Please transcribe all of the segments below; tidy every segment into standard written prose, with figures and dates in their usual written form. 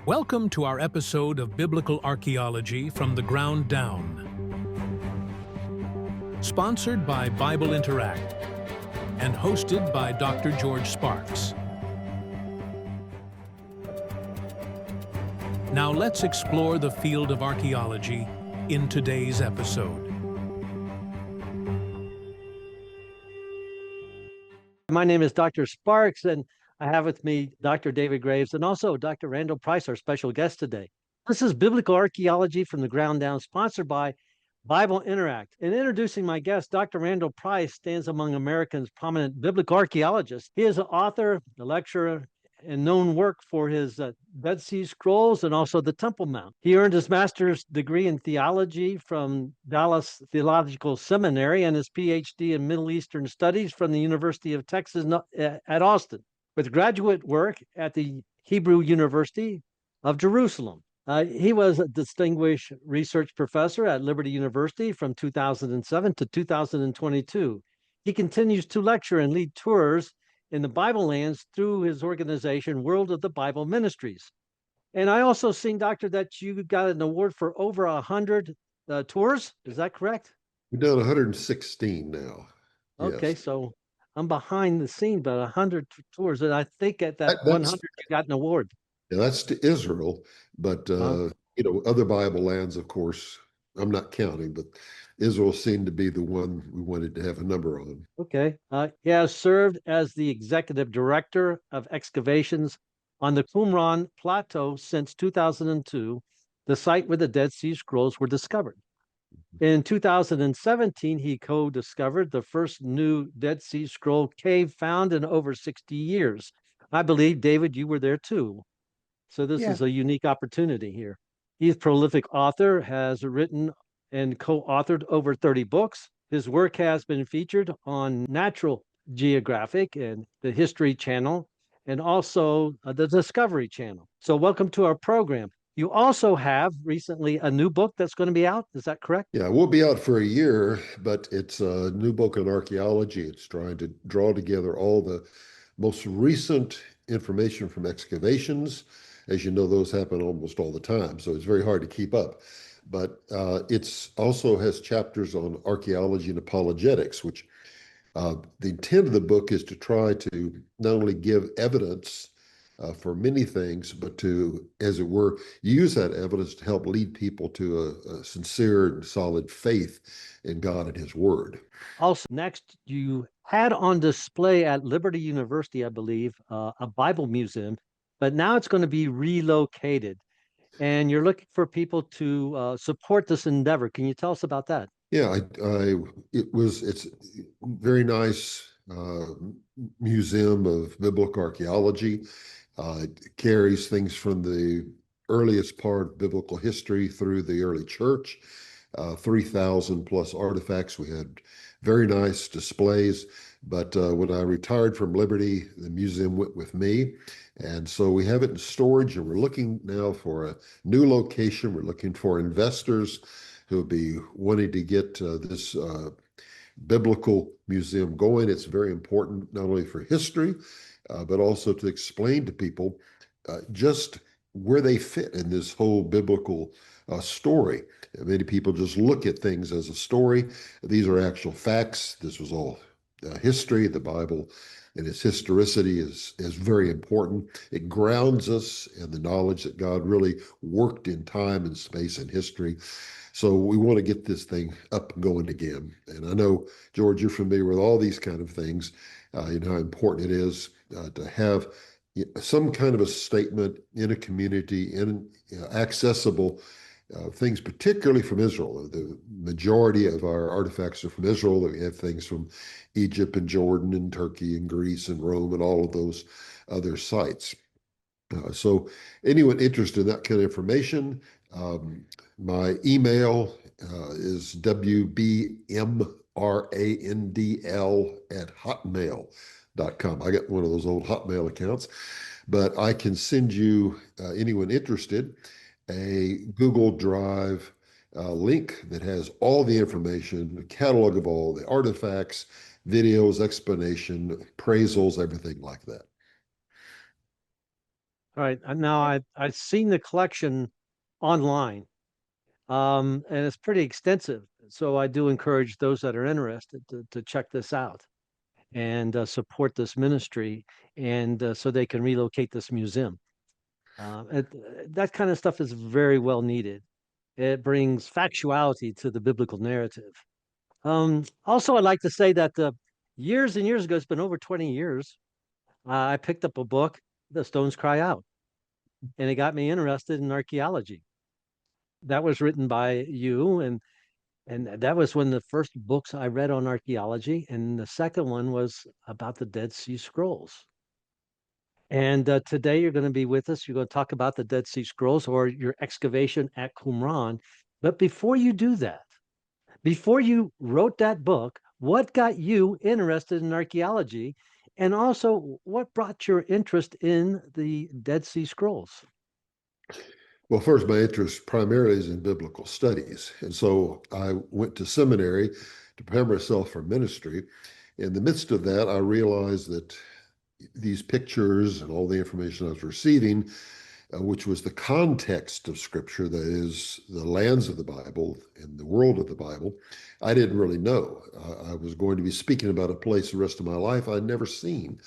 Welcome to our episode of Biblical Archaeology from the Ground Down. Sponsored by Bible Interact and hosted by Dr. George Sparks. Now let's explore the field of archaeology in today's episode. My name is Dr. Sparks, and I have with me Dr. David Graves and also Dr. Randall Price, our special guest today. This is Biblical Archaeology from the Ground Down, sponsored by Bible Interact. In introducing my guest, Dr. Randall Price stands among America's prominent biblical archaeologists. He is an author, a lecturer, and known work for his Dead Sea Scrolls and also the Temple Mount. He earned his master's degree in theology from Dallas Theological Seminary and his PhD in Middle Eastern Studies from the University of Texas at Austin, with graduate work at the Hebrew University of Jerusalem. He was a distinguished research professor at Liberty University from 2007 to 2022. He continues to lecture and lead tours in the Bible lands through his organization, World of the Bible Ministries. And I also seen, Doctor, that you got an award for over 100 tours. Is that correct? We've done 116 now. Okay, Yes. so I'm behind the scene, but 100 tours. And I think at that 100, you got an award. Yeah, that's to Israel, but other Bible lands, of course, I'm not counting, but Israel seemed to be the one we wanted to have a number on. Okay. He has served as the executive director of excavations on the Qumran Plateau since 2002, the site where the Dead Sea Scrolls were discovered. In 2017, he co-discovered the first new Dead Sea Scroll cave found in over 60 years. I believe, David, you were there too. So this is a unique opportunity here. He's a prolific author, has written and co-authored over 30 books. His work has been featured on Natural Geographic and the History Channel, and also the Discovery Channel. So welcome to our program. You also have recently a new book that's going to be out. Is that correct? Yeah, we'll be out for a year, but it's a new book on archaeology. It's trying to draw together all the most recent information from excavations. As you know, those happen almost all the time, so it's very hard to keep up. But it's also has chapters on archaeology and apologetics, which the intent of the book is to try to not only give evidence for many things, but to, as it were, use that evidence to help lead people to a sincere and solid faith in God and His Word. Also, next, you had on display at Liberty University, I believe, a Bible museum, but now it's going to be relocated. And you're looking for people to support this endeavor. Can you tell us about that? Yeah, it's a very nice museum of biblical archaeology. It carries things from the earliest part of biblical history through the early church, 3,000 plus artifacts. We had very nice displays. But when I retired from Liberty, the museum went with me. And so we have it in storage, and we're looking now for a new location. We're looking for investors who will be wanting to get this biblical museum going. It's very important, not only for history, but also to explain to people just where they fit in this whole biblical story. Many people just look at things as a story. These are actual facts. This was all history. The Bible and its historicity is very important. It grounds us in the knowledge that God really worked in time and space and history. So we want to get this thing up and going again. And I know, George, you're familiar with all these kind of things. You know how important it is to have some kind of a statement in a community, in accessible things, particularly from Israel. The majority of our artifacts are from Israel. We have things from Egypt and Jordan and Turkey and Greece and Rome and all of those other sites. So anyone interested in that kind of information, my email is wbmrandl@hotmail.com. I got one of those old Hotmail accounts, but I can send you, anyone interested, a Google Drive link that has all the information, a catalog of all the artifacts, videos, explanation, appraisals, everything like that. All right. Now I've seen the collection online, and it's pretty extensive. So I do encourage those that are interested to check this out and support this ministry, and so they can relocate this museum. That kind of stuff is very well needed. It brings factuality to the biblical narrative. Also, I'd like to say that years and years ago, it's been over 20 years, I picked up a book, The Stones Cry Out, and it got me interested in archaeology. That was written by you, and that was one of the first books I read on archaeology. And the second one was about the Dead Sea Scrolls. And today you're going to be with us. You're going to talk about the Dead Sea Scrolls or your excavation at Qumran. But before you do that, before you wrote that book, what got you interested in archaeology? And also, what brought your interest in the Dead Sea Scrolls? Well, first, my interest primarily is in biblical studies. And so I went to seminary to prepare myself for ministry. In the midst of that, I realized that these pictures and all the information I was receiving, which was the context of Scripture, that is, the lands of the Bible and the world of the Bible, I didn't really know. I was going to be speaking about a place the rest of my life I'd never seen.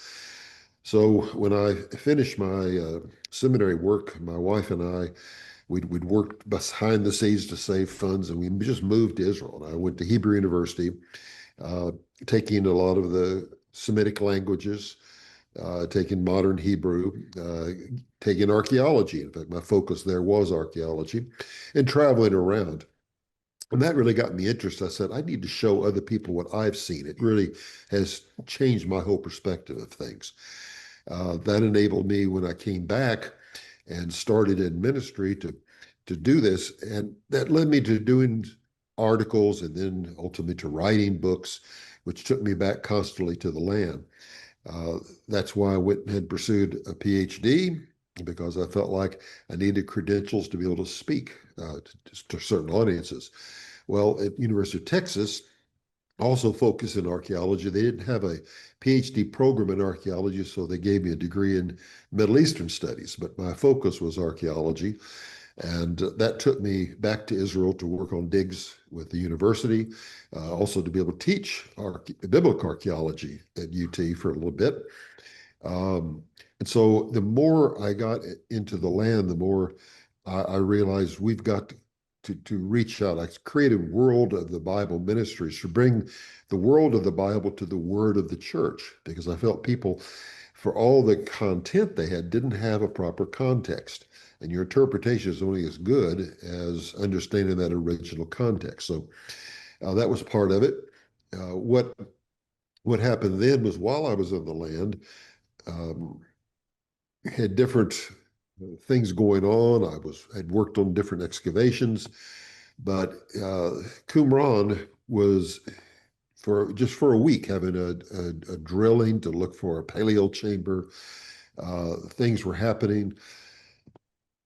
So when I finished my seminary work, my wife and I, we'd worked behind the scenes to save funds, and we just moved to Israel. And I went to Hebrew University, taking a lot of the Semitic languages, taking modern Hebrew, taking archaeology. In fact, my focus there was archaeology, and traveling around. And that really got me interested. I said, I need to show other people what I've seen. It really has changed my whole perspective of things. That enabled me when I came back and started in ministry to do this. And that led me to doing articles and then ultimately to writing books, which took me back constantly to the land. That's why I went and had pursued a PhD, because I felt like I needed credentials to be able to speak to certain audiences. Well, at University of Texas, also focused in archaeology. They didn't have a PhD program in archaeology, so they gave me a degree in Middle Eastern studies, but my focus was archaeology. And that took me back to Israel to work on digs with the university, also to be able to teach biblical archaeology at UT for a little bit. And so the more I got into the land, the more I realized we've got to reach out. I created World of the Bible Ministries to bring the world of the Bible to the word of the church, because I felt people, for all the content they had, didn't have a proper context. And your interpretation is only as good as understanding that original context. So that was part of it. What happened then was, while I was in the land, had different things going on. I'd worked on different excavations, but Qumran was for a week having a drilling to look for a paleo chamber. Things were happening,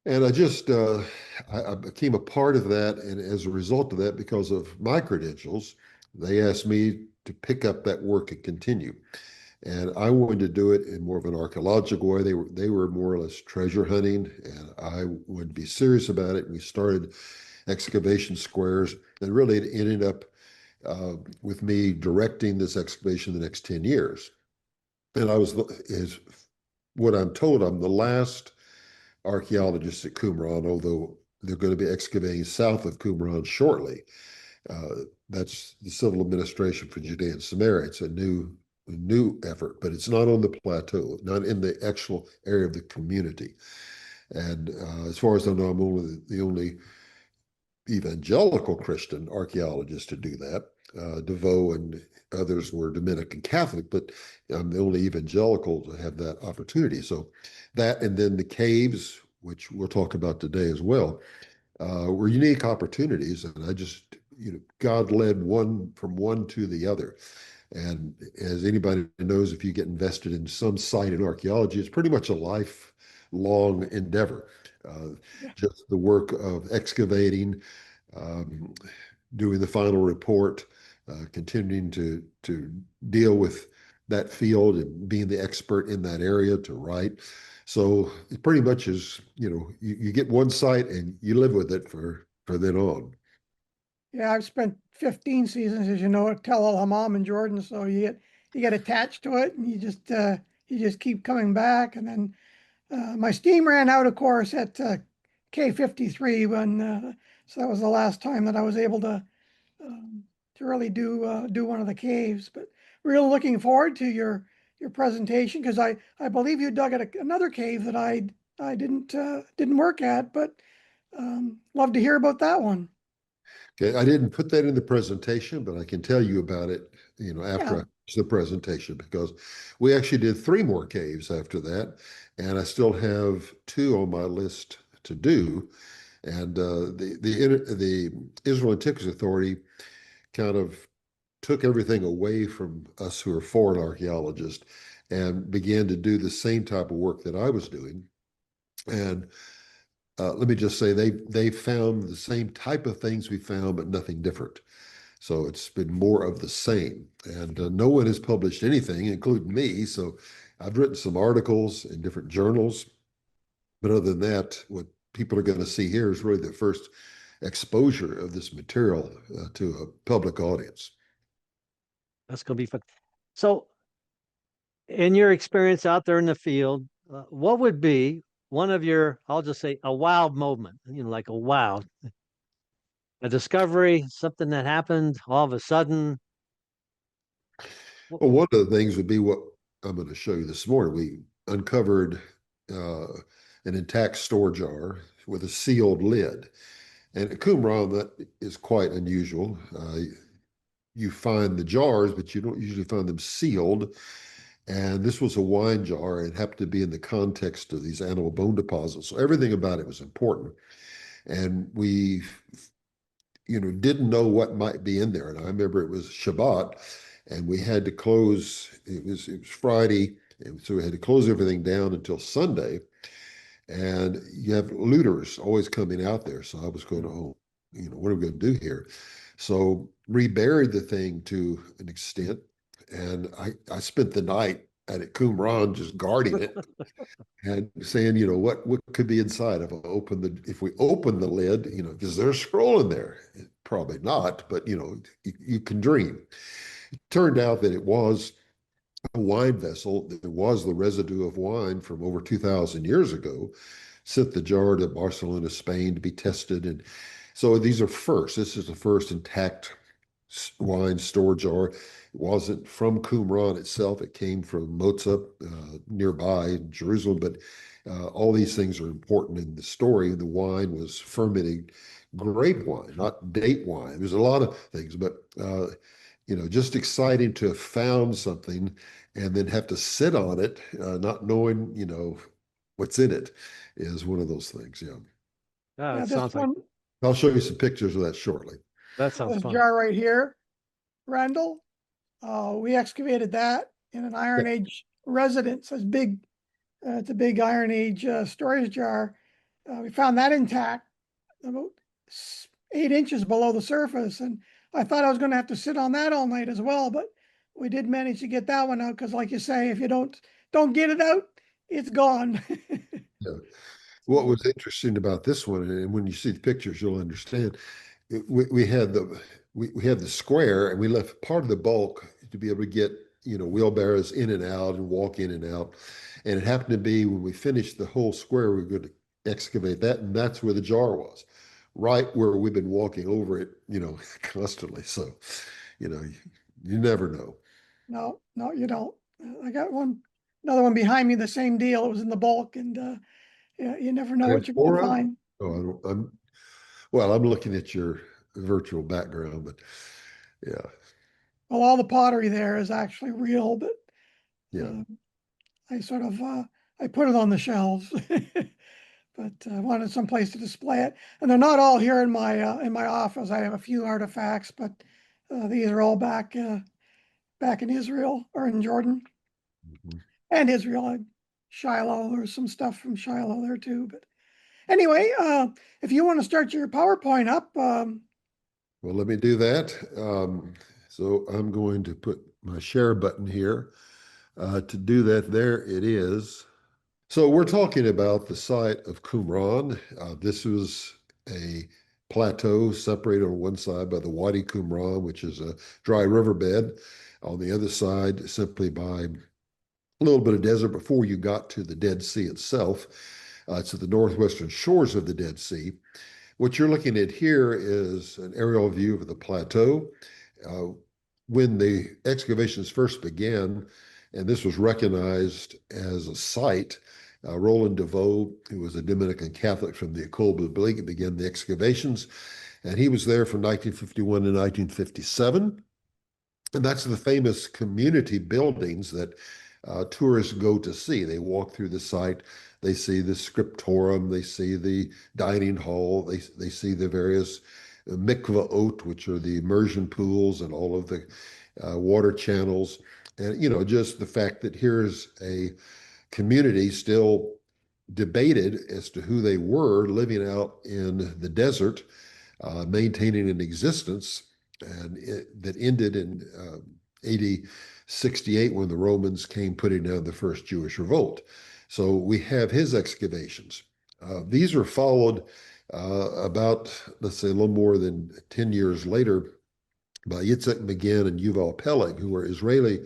and I became a part of that. And as a result of that, because of my credentials, they asked me to pick up that work and continue. And I wanted to do it in more of an archaeological way. They were more or less treasure hunting, and I would be serious about it. And we started excavation squares, and really it ended up with me directing this excavation the next 10 years. And is what I'm told, I'm the last archaeologist at Qumran, although they're going to be excavating south of Qumran shortly. That's the civil administration for Judea and Samaria. It's a new effort, but it's not on the plateau, not in the actual area of the community. And as far as I know, I'm only the only evangelical Christian archaeologist to do that. DeVoe and others were Dominican Catholic, but I'm the only evangelical to have that opportunity. So that, and then the caves, which we'll talk about today as well, were unique opportunities. And I just, God led one from one to the other. And as anybody knows, if you get invested in some site in archaeology, it's pretty much a lifelong endeavor. Just the work of excavating, doing the final report, continuing to deal with that field and being the expert in that area to write. So it pretty much is, you get one site and you live with it for then on. Yeah, I've spent 15 seasons, as you know, at Tel El Hammam in Jordan. So you get attached to it, and you just keep coming back. And then my steam ran out, of course, at K53 when so that was the last time that I was able to really do one of the caves. But really looking forward to your presentation, because I believe you dug at another cave that I didn't work at, but love to hear about that one. Okay, I didn't put that in the presentation, but I can tell you about it, after Yeah. I finish the presentation, because we actually did 3 more caves after that, and I still have 2 on my list to do. And the Israel Antiquities Authority kind of took everything away from us who are foreign archaeologists and began to do the same type of work that I was doing. And let me just say they found the same type of things we found, but nothing different. So it's been more of the same. And no one has published anything, including me. So I've written some articles in different journals. But other than that, what people are going to see here is really the first exposure of this material to a public audience. That's going to be fun. So, in your experience out there in the field, what would be one of your, I'll just say, a wow moment, like a wow, a discovery, something that happened all of a sudden? Well, one of the things would be what I'm going to show you this morning. We uncovered an intact store jar with a sealed lid. And at Qumran, that is quite unusual. You find the jars, but you don't usually find them sealed. And this was a wine jar. It happened to be in the context of these animal bone deposits. So everything about it was important. And we, didn't know what might be in there. And I remember it was Shabbat, and we had to close. It was Friday, and so we had to close everything down until Sunday. And you have looters always coming out there. So I was going, oh, what are we going to do here? So reburied the thing to an extent. And I spent the night at Qumran just guarding it and saying, what could be inside if we open the lid, because there's a scroll in there. Probably not, but you can dream. It turned out that it was a wine vessel. It was the residue of wine from over 2,000 years ago. Sent the jar to Barcelona, Spain to be tested. And so these are first. This is the first intact wine store jar. It wasn't from Qumran itself. It came from Moza nearby in Jerusalem. But all these things are important in the story. The wine was fermented grape wine, not date wine. There's a lot of things, but just exciting to have found something and then have to sit on it, not knowing, what's in it is one of those things. Yeah. Yeah, it This sounds like one, I'll show you some pictures of that shortly. that sounds this fun. jar right here, Randall, we excavated that in an Iron Yeah. Age residence. It's big. It's a big Iron Age storage jar. We found that intact, about 8 inches below the surface, and I thought I was going to have to sit on that all night as well. But we did manage to get that one out, because, like you say, if you don't get it out, it's gone. Yeah. What was interesting about this one, and when you see the pictures, you'll understand. We had the square, and we left part of the bulk to be able to get wheelbarrows in and out and walk in and out. And it happened to be when we finished the whole square, we were going to excavate that, and that's where the jar was, right where we've been walking over it, constantly. So, you never know. No, you don't. I got another one behind me, the same deal. It was in the bulk, and yeah, you never know what you're going to Amphora? find. Oh, I'm looking at your virtual background, but yeah, Well, all the pottery there is actually real, but yeah. I sort of I put it on the shelves, but I wanted some place to display it. And they're not all here in my office. I have a few artifacts, but these are all back in Israel or in Jordan Mhm. and Israel. Shiloh, there's some stuff from Shiloh there too. But anyway, if you want to start your PowerPoint up, Well, let me do that. So I'm going to put my share button here. To do that, there it is. So we're talking about the site of Qumran. This was a plateau separated on one side by the Wadi Qumran, which is a dry riverbed. On the other side, simply by a little bit of desert before you got to the Dead Sea itself. It's at the northwestern shores of the Dead Sea. What you're looking at here is an aerial view of the plateau. Uh, when the excavations first began, and this was recognized as a site, Roland DeVoe, who was a Dominican Catholic from the École Biblique, began the excavations, and he was there from 1951 to 1957. And that's the famous community buildings that tourists go to see. They walk through the site, they see the scriptorium, they see the dining hall, they see the various mikvaot, which are the immersion pools, and all of the water channels. And, you know, just the fact that here's a community still debated as to who they were, living out in the desert, maintaining an existence, and that ended in AD 68 when the Romans came putting down the first Jewish revolt. So we have his excavations. These are followed about, let's say, a little more than 10 years later by Yitzhak Magin and Yuval Peleg, who were Israeli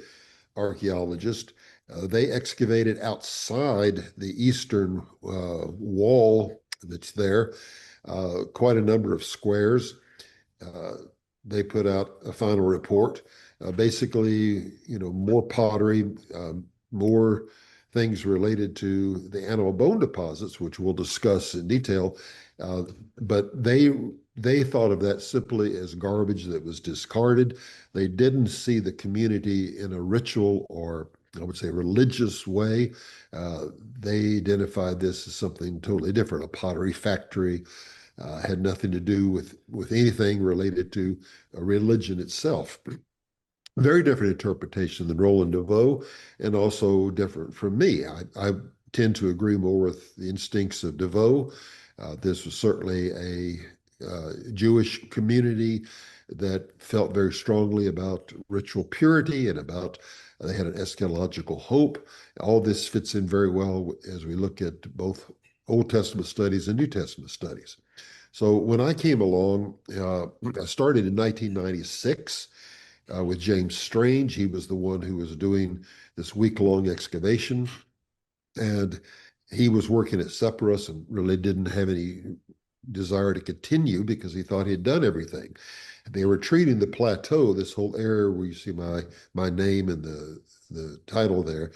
archaeologists. They excavated outside the eastern wall that's there, quite a number of squares. They put out a final report. Basically, you know, more pottery, more things related to the animal bone deposits, which we'll discuss in detail. But they thought of that simply as garbage that was discarded. They didn't see the community in a ritual or, I would say, religious way. They identified this as something totally different, a pottery factory. Had nothing to do with anything related to a religion itself. Very different interpretation than Roland DeVoe, and also different from me. I tend to agree more with the instincts of DeVoe. This was certainly a Jewish community that felt very strongly about ritual purity and about they had an eschatological hope. All this fits in very well as we look at both Old Testament studies and New Testament studies. So when I came along, I started in 1996 with James Strange. He was the one who was doing this week-long excavation, and he was working at Sepphoris and really didn't have any desire to continue because he thought he had done everything. They were treating the plateau, this whole area where you see my name and the title there,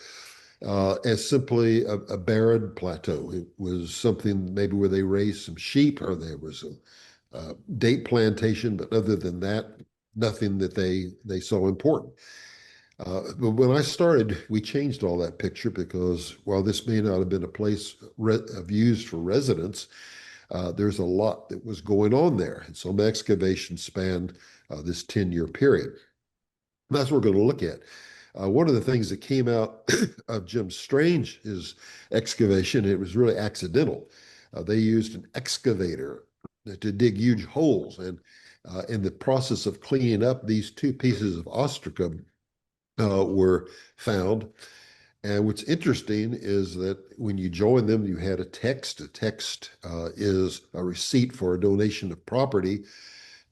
as simply a barren plateau. It was something maybe where they raised some sheep or there was a date plantation, but other than that, nothing that they saw important. But when I started, we changed all that picture because while this may not have been a place of use for residents, there's a lot that was going on there. And so my excavation spanned this 10-year period. And that's what we're going to look at. One of the things that came out of Jim Strange's excavation, it was really accidental. They used an excavator to dig huge holes. And in the process of cleaning up, these two pieces of ostracum were found. And what's interesting is that when you join them, you had a text. A text is a receipt for a donation of property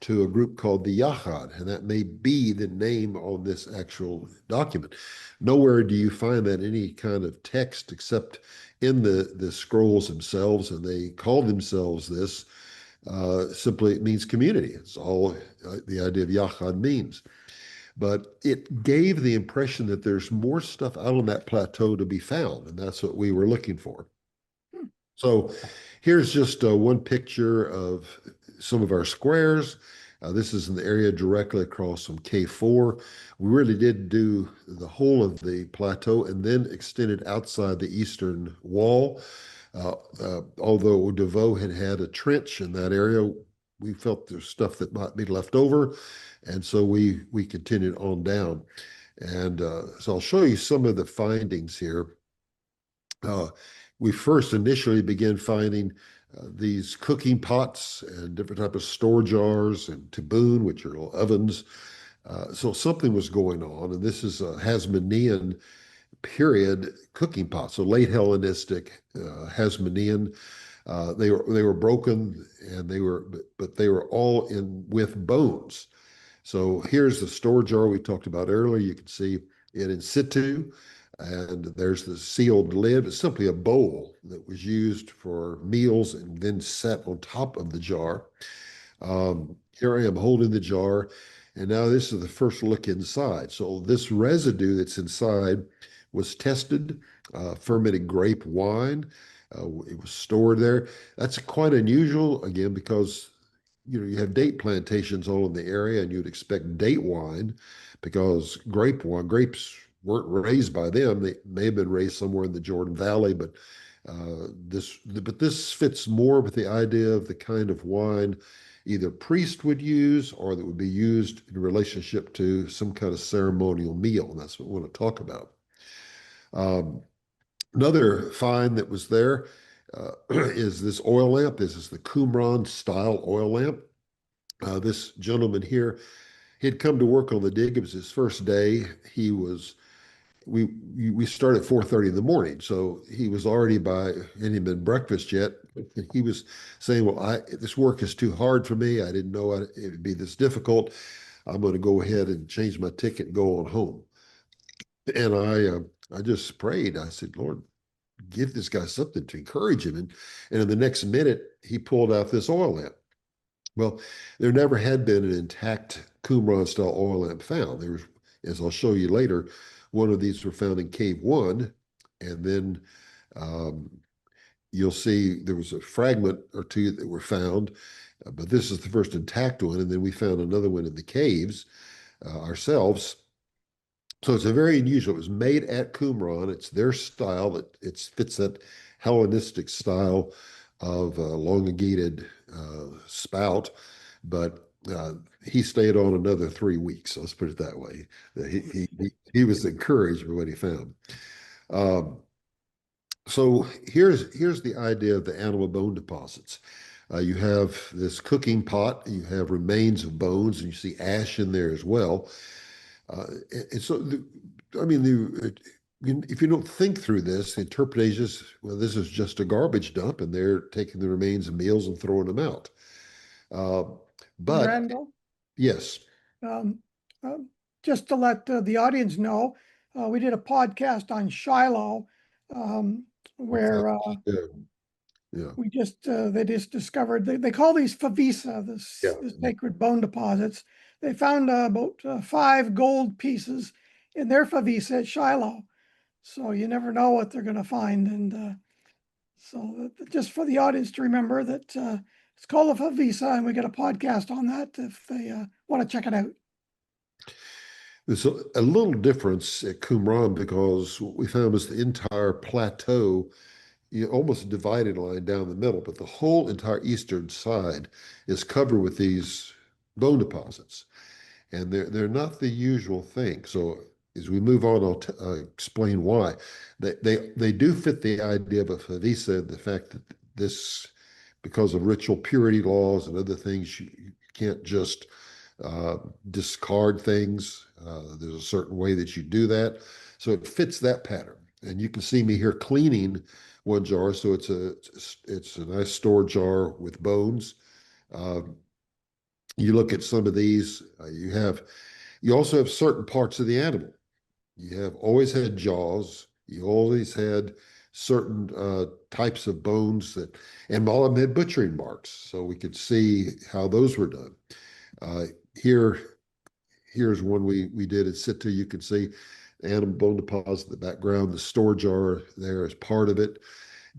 to a group called the Yachad, and that may be the name on this actual document. Nowhere do you find that any kind of text except in the scrolls themselves, and they call themselves this. Simply, it means community. It's all the idea of Yachad means. But it gave the impression that there's more stuff out on that plateau to be found, and that's what we were looking for. So here's just one picture of some of our squares. This is in the area directly across from K4. We really did do the whole of the plateau and then extended outside the eastern wall. Although DeVoe had a trench in that area, we felt there's stuff that might be left over. And so we continued on down. And so I'll show you some of the findings here. We first initially began finding these cooking pots and different type of store jars and taboon, which are ovens. So something was going on. And this is a Hasmonean period cooking pots, so late Hellenistic, Hasmonean. They were broken, and but they were all in with bones. So here's the store jar we talked about earlier. You can see it in situ, and there's the sealed lid. It's simply a bowl that was used for meals and then set on top of the jar. Here I am holding the jar, and now this is the first look inside. So this residue that's inside was tested, fermented grape wine. It was stored there. That's quite unusual, again, because you have date plantations all in the area, and you'd expect date wine because grapes weren't raised by them. They may have been raised somewhere in the Jordan Valley, but this fits more with the idea of the kind of wine either priest would use or that would be used in relationship to some kind of ceremonial meal. And that's what we want to talk about. Another find that was there is this oil lamp. This is the Qumran style oil lamp. This gentleman here, he had come to work on the dig. It was his first day. We start at 4:30 in the morning, so he was already hadn't even been breakfast yet. He was saying, "Well, this work is too hard for me. I didn't know it would be this difficult. I'm going to go ahead and change my ticket and go on home." And I just prayed. I said, "Lord, give this guy something to encourage him." And in the next minute, he pulled out this oil lamp. Well, there never had been an intact Qumran style oil lamp found. There was, as I'll show you later, one of these were found in Cave 1, and then you'll see there was a fragment or two that were found, but this is the first intact one, and then we found another one in the caves ourselves. So it's a very unusual. It was made at Qumran. It's their style. It fits that Hellenistic style of elongated spout, but he stayed on another 3 weeks. Let's put it that way. He was encouraged by what he found. So here's the idea of the animal bone deposits. You have this cooking pot, you have remains of bones, and you see ash in there as well. And so, if you don't think through this, the interpretation is, well, this is just a garbage dump, and they're taking the remains of meals and throwing them out. But Randall, yes, just to let the audience know, we did a podcast on Shiloh, where yeah, they just discovered, they call these favisa, the sacred bone deposits. They found about 5 gold pieces in their favisa at Shiloh. So you never know what they're going to find. And so just for the audience to remember that it's called a favisa, and we got a podcast on that if they want to check it out. There's a little difference at Qumran because what we found was the entire plateau, almost a divided line down the middle, but the whole entire eastern side is covered with these bone deposits. And they're not the usual thing. So as we move on, I'll explain why. They do fit the idea of a favisa, the fact that this, because of ritual purity laws and other things, you can't just discard things. There's a certain way that you do that. So it fits that pattern. And you can see me here cleaning one jar. So it's a nice store jar with bones. You look at some of these, you also have certain parts of the animal. You have always had jaws. You always had certain types of bones and all of them had butchering marks. So we could see how those were done. Here's one we did in situ. You can see animal bone deposit in the background, the store jar there is part of it.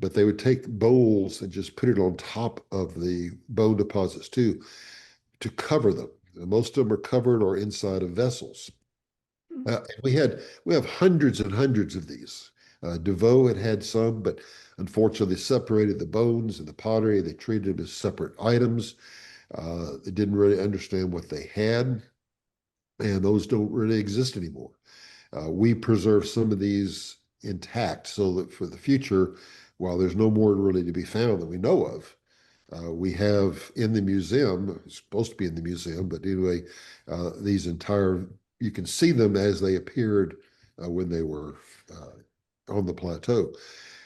But they would take bowls and just put it on top of the bone deposits too, to cover them. Most of them are covered or inside of vessels. We have hundreds and hundreds of these. DeVoe had some, but unfortunately they separated the bones and the pottery. They treated them as separate items. They didn't really understand what they had, and those don't really exist anymore. We preserve some of these intact so that for the future, while there's no more really to be found that we know of, we have in the museum, it's supposed to be in the museum, but anyway, you can see them as they appeared when they were on the plateau.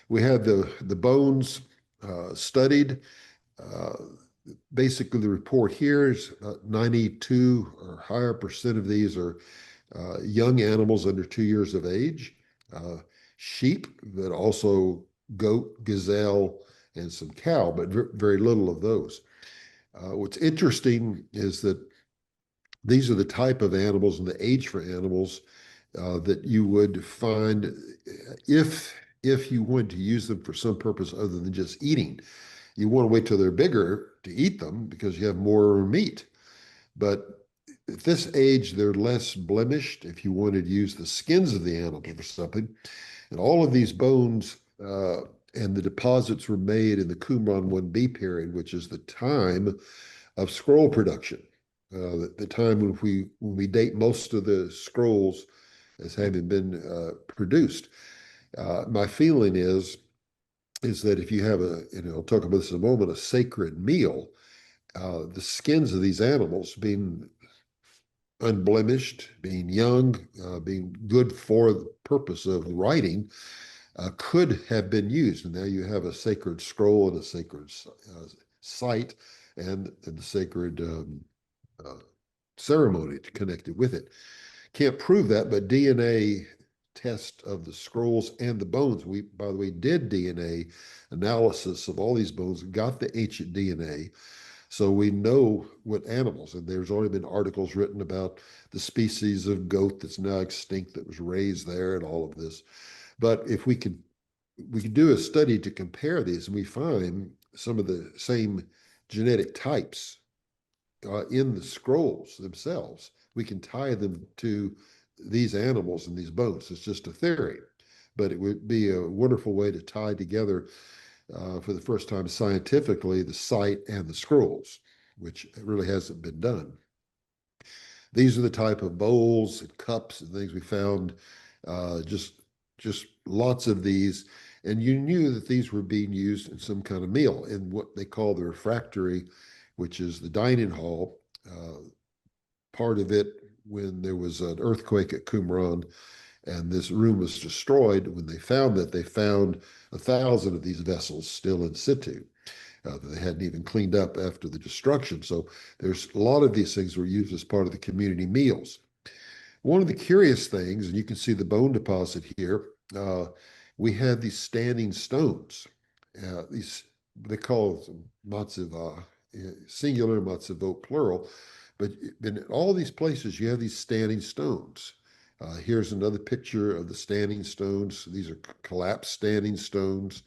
We had the bones studied. Basically, the report here is 92 or higher percent of these are young animals under 2 years of age, sheep, but also goat, gazelle, and some cow, but very little of those. What's interesting is that these are the type of animals and the age for animals that you would find if you wanted to use them for some purpose other than just eating. You want to wait till they're bigger to eat them because you have more meat. But at this age, they're less blemished if you wanted to use the skins of the animal for something. And all of these bones and the deposits were made in the Qumran 1B period, which is the time of scroll production, the time when we date most of the scrolls as having been produced. My feeling is that if you have I'll talk about this in a moment, a sacred meal, the skins of these animals being unblemished, being young, being good for the purpose of writing, could have been used. And now you have a sacred scroll and a sacred site and the sacred ceremony connected with it. Can't prove that, but DNA test of the scrolls and the bones. We, by the way, did DNA analysis of all these bones, got the ancient DNA. So we know what animals, and there's already been articles written about the species of goat that's now extinct that was raised there and all of this. But if we could do a study to compare these, and we find some of the same genetic types in the scrolls themselves, we can tie them to these animals and these bones. It's just a theory, but it would be a wonderful way to tie together for the first time scientifically the site and the scrolls, which really hasn't been done. These are the type of bowls and cups and things we found, just lots of these. And you knew that these were being used in some kind of meal in what they call the refractory, which is the dining hall. Part of it, when there was an earthquake at Qumran and this room was destroyed, when they found 1,000 of these vessels still in situ that they hadn't even cleaned up after the destruction. So there's a lot of these things were used as part of the community meals. One of the curious things, and you can see the bone deposit here, we had these standing stones. They call them matziva, singular, matzivot, plural. But in all these places, you have these standing stones. Here's another picture of the standing stones. These are collapsed standing stones.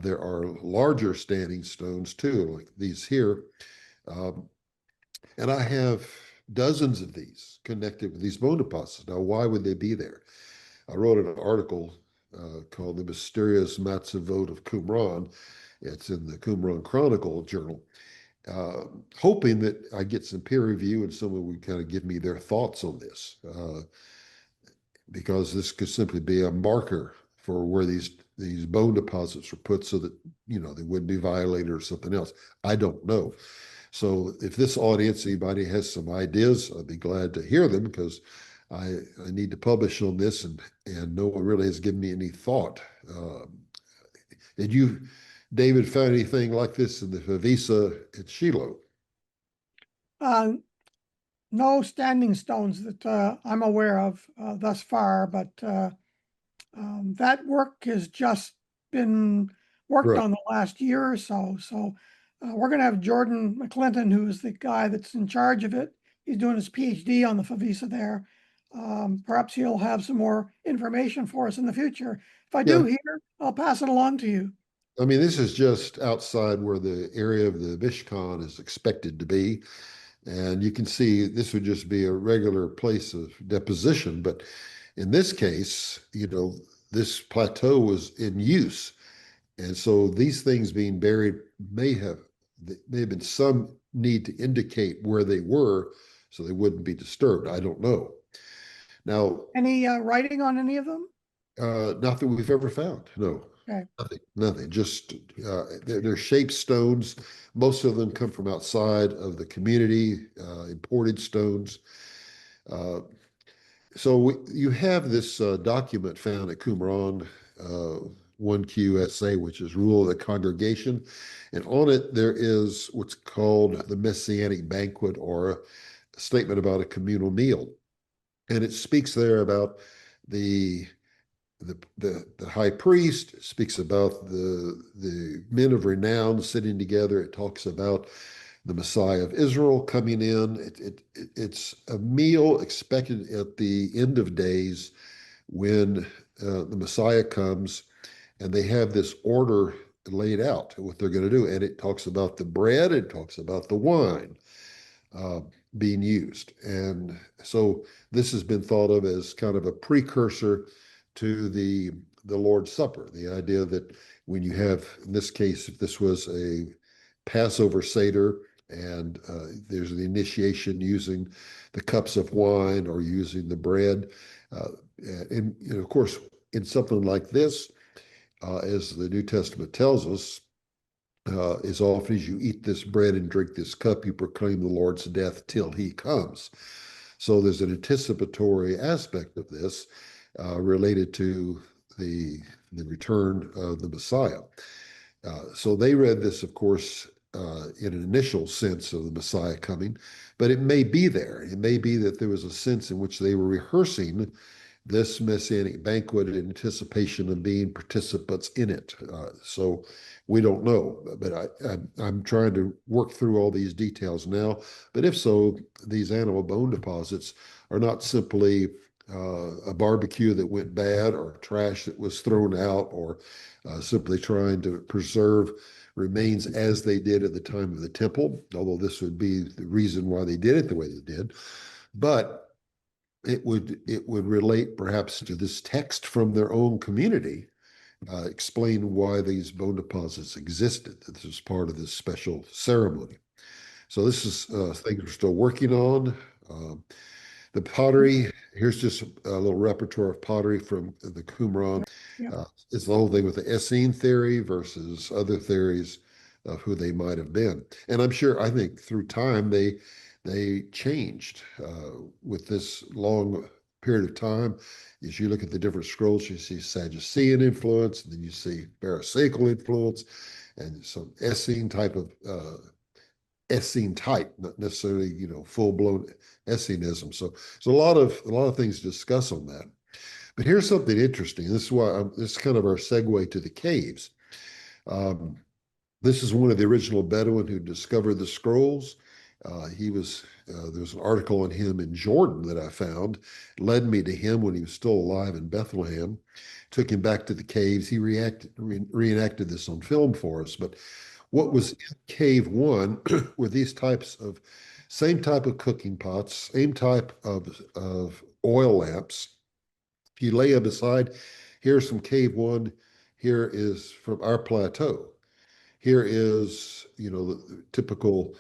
There are larger standing stones too, like these here. And I have dozens of these connected with these bone deposits. Now, why would they be there? I wrote an article called The Mysterious Matzivot of Qumran. It's in the Qumran Chronicle journal. Hoping that I get some peer review and someone would kind of give me their thoughts on this, because this could simply be a marker for where these bone deposits were put so that, they wouldn't be violated or something else. I don't know. So if this audience, anybody has some ideas, I'd be glad to hear them, because I need to publish on this, and no one really has given me any thought. Did you, David, found anything like this in the Favisa at Shiloh? No standing stones that I'm aware of thus far, but that work has just been worked on the last year or so. So we're going to have Jordan McClinton, who is the guy that's in charge of it. He's doing his PhD on the Favisa there. Perhaps he'll have some more information for us in the future. If I do hear, I'll pass it along to you. I mean, this is just outside where the area of the Mishkan is expected to be. And you can see this would just be a regular place of deposition. But in this case, this plateau was in use. And so these things being buried may have been some need to indicate where they were so they wouldn't be disturbed. I don't know. Now, any writing on any of them? Not that we've ever found. No. Okay. Nothing. Just they're shaped stones. Most of them come from outside of the community, imported stones. So you have this document found at Qumran, 1QSA, which is Rule of the Congregation. And on it, there is what's called the messianic banquet, or a statement about a communal meal. And it speaks there about the high priest, speaks about the men of renown sitting together. It talks about the Messiah of Israel coming in. It's a meal expected at the end of days when the Messiah comes, and they have this order laid out what they're going to do. And it talks about the bread, it talks about the wine uh, being used. And so this has been thought of as kind of a precursor to the Lord's Supper, the idea that when you have, in this case, if this was a Passover Seder, and there's the initiation using the cups of wine or using the bread. And of course, in something like this, as the New Testament tells us, as often as you eat this bread and drink this cup, you proclaim the Lord's death till he comes. So there's an anticipatory aspect of this related to the return of the Messiah. So they read this, of course, in an initial sense of the Messiah coming, but it may be there. It may be that there was a sense in which they were rehearsing this messianic banquet in anticipation of being participants in it. So we don't know, but I'm trying to work through all these details now. But if so, these animal bone deposits are not simply a barbecue that went bad, or trash that was thrown out, or simply trying to preserve remains as they did at the time of the temple, although this would be the reason why they did it the way they did. But it would relate perhaps to this text from their own community, explain why these bone deposits existed. This is part of this special ceremony. So this is things we're still working on. The pottery, here's just a little repertoire of pottery from the Qumran. Yeah. It's the whole thing with the Essene theory versus other theories of who they might have been. And I'm sure, I think through time, they changed with this long period of time. As you look at the different scrolls, you see Sadducean influence, and then you see Pharisaical influence, and some Essene type of Essene type, not necessarily, full-blown Essenism. So there's a lot of things to discuss on that. But here's something interesting. This is kind of our segue to the caves. This is one of the original Bedouin who discovered the scrolls. There's an article on him in Jordan that I found. It led me to him when he was still alive in Bethlehem. Took him back to the caves. He reenacted this on film for us. But what was in cave one were these same type of cooking pots, same type of oil lamps. If you lay them aside, here's from cave one. Here is from our plateau. Here is, the typical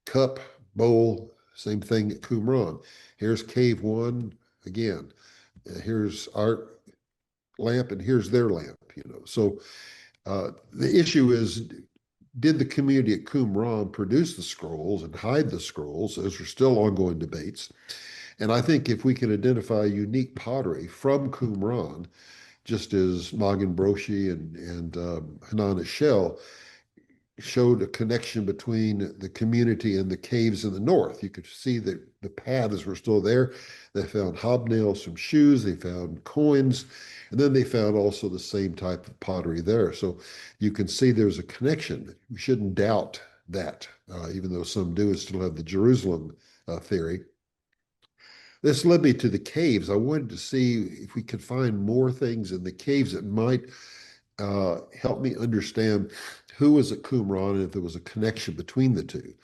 cup, bowl, same thing at Qumran. Here's cave one again. Here's our lamp, and here's their lamp. So the issue is, did the community at Qumran produce the scrolls and hide the scrolls? Those are still ongoing debates. And I think if we can identify unique pottery from Qumran, just as Magen Broshi and Hanan Eshel showed a connection between the community and the caves in the north. You could see that the paths were still there. They found hobnails from shoes, they found coins, and then they found also the same type of pottery there. So you can see there's a connection. We shouldn't doubt that, even though some do still have the Jerusalem theory. This led me to the caves. I wanted to see if we could find more things in the caves that might help me understand who was at Qumran and if there was a connection between the two.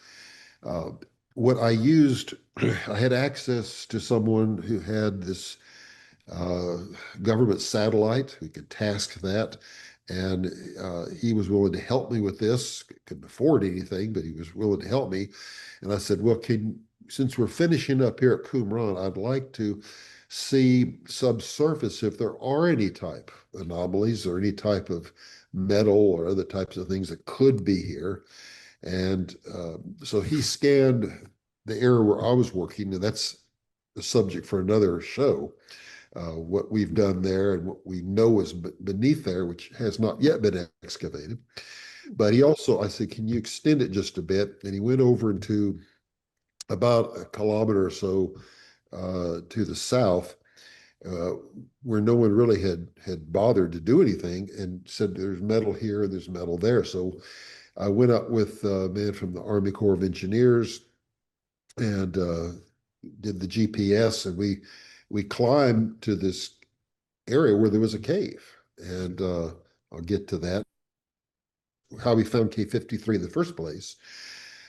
What I used, I had access to someone who had this government satellite. We could task that, and he was willing to help me with this. Couldn't afford anything, but he was willing to help me. And I said, well, since we're finishing up here at Qumran, I'd like to see subsurface if there are any type anomalies or any type of metal or other types of things that could be here. And so he scanned the area where I was working, and that's a subject for another show. What we've done there and what we know is beneath there, which has not yet been excavated. But he also, I said, can you extend it just a bit? And he went over into about a kilometer or so to the south, uh, where no one really had bothered to do anything, and said there's metal here and there's metal there. So I went up with a man from the Army Corps of Engineers and did the GPS, and we climbed to this area where there was a cave, and I'll get to that. How we found Cave 53 in the first place.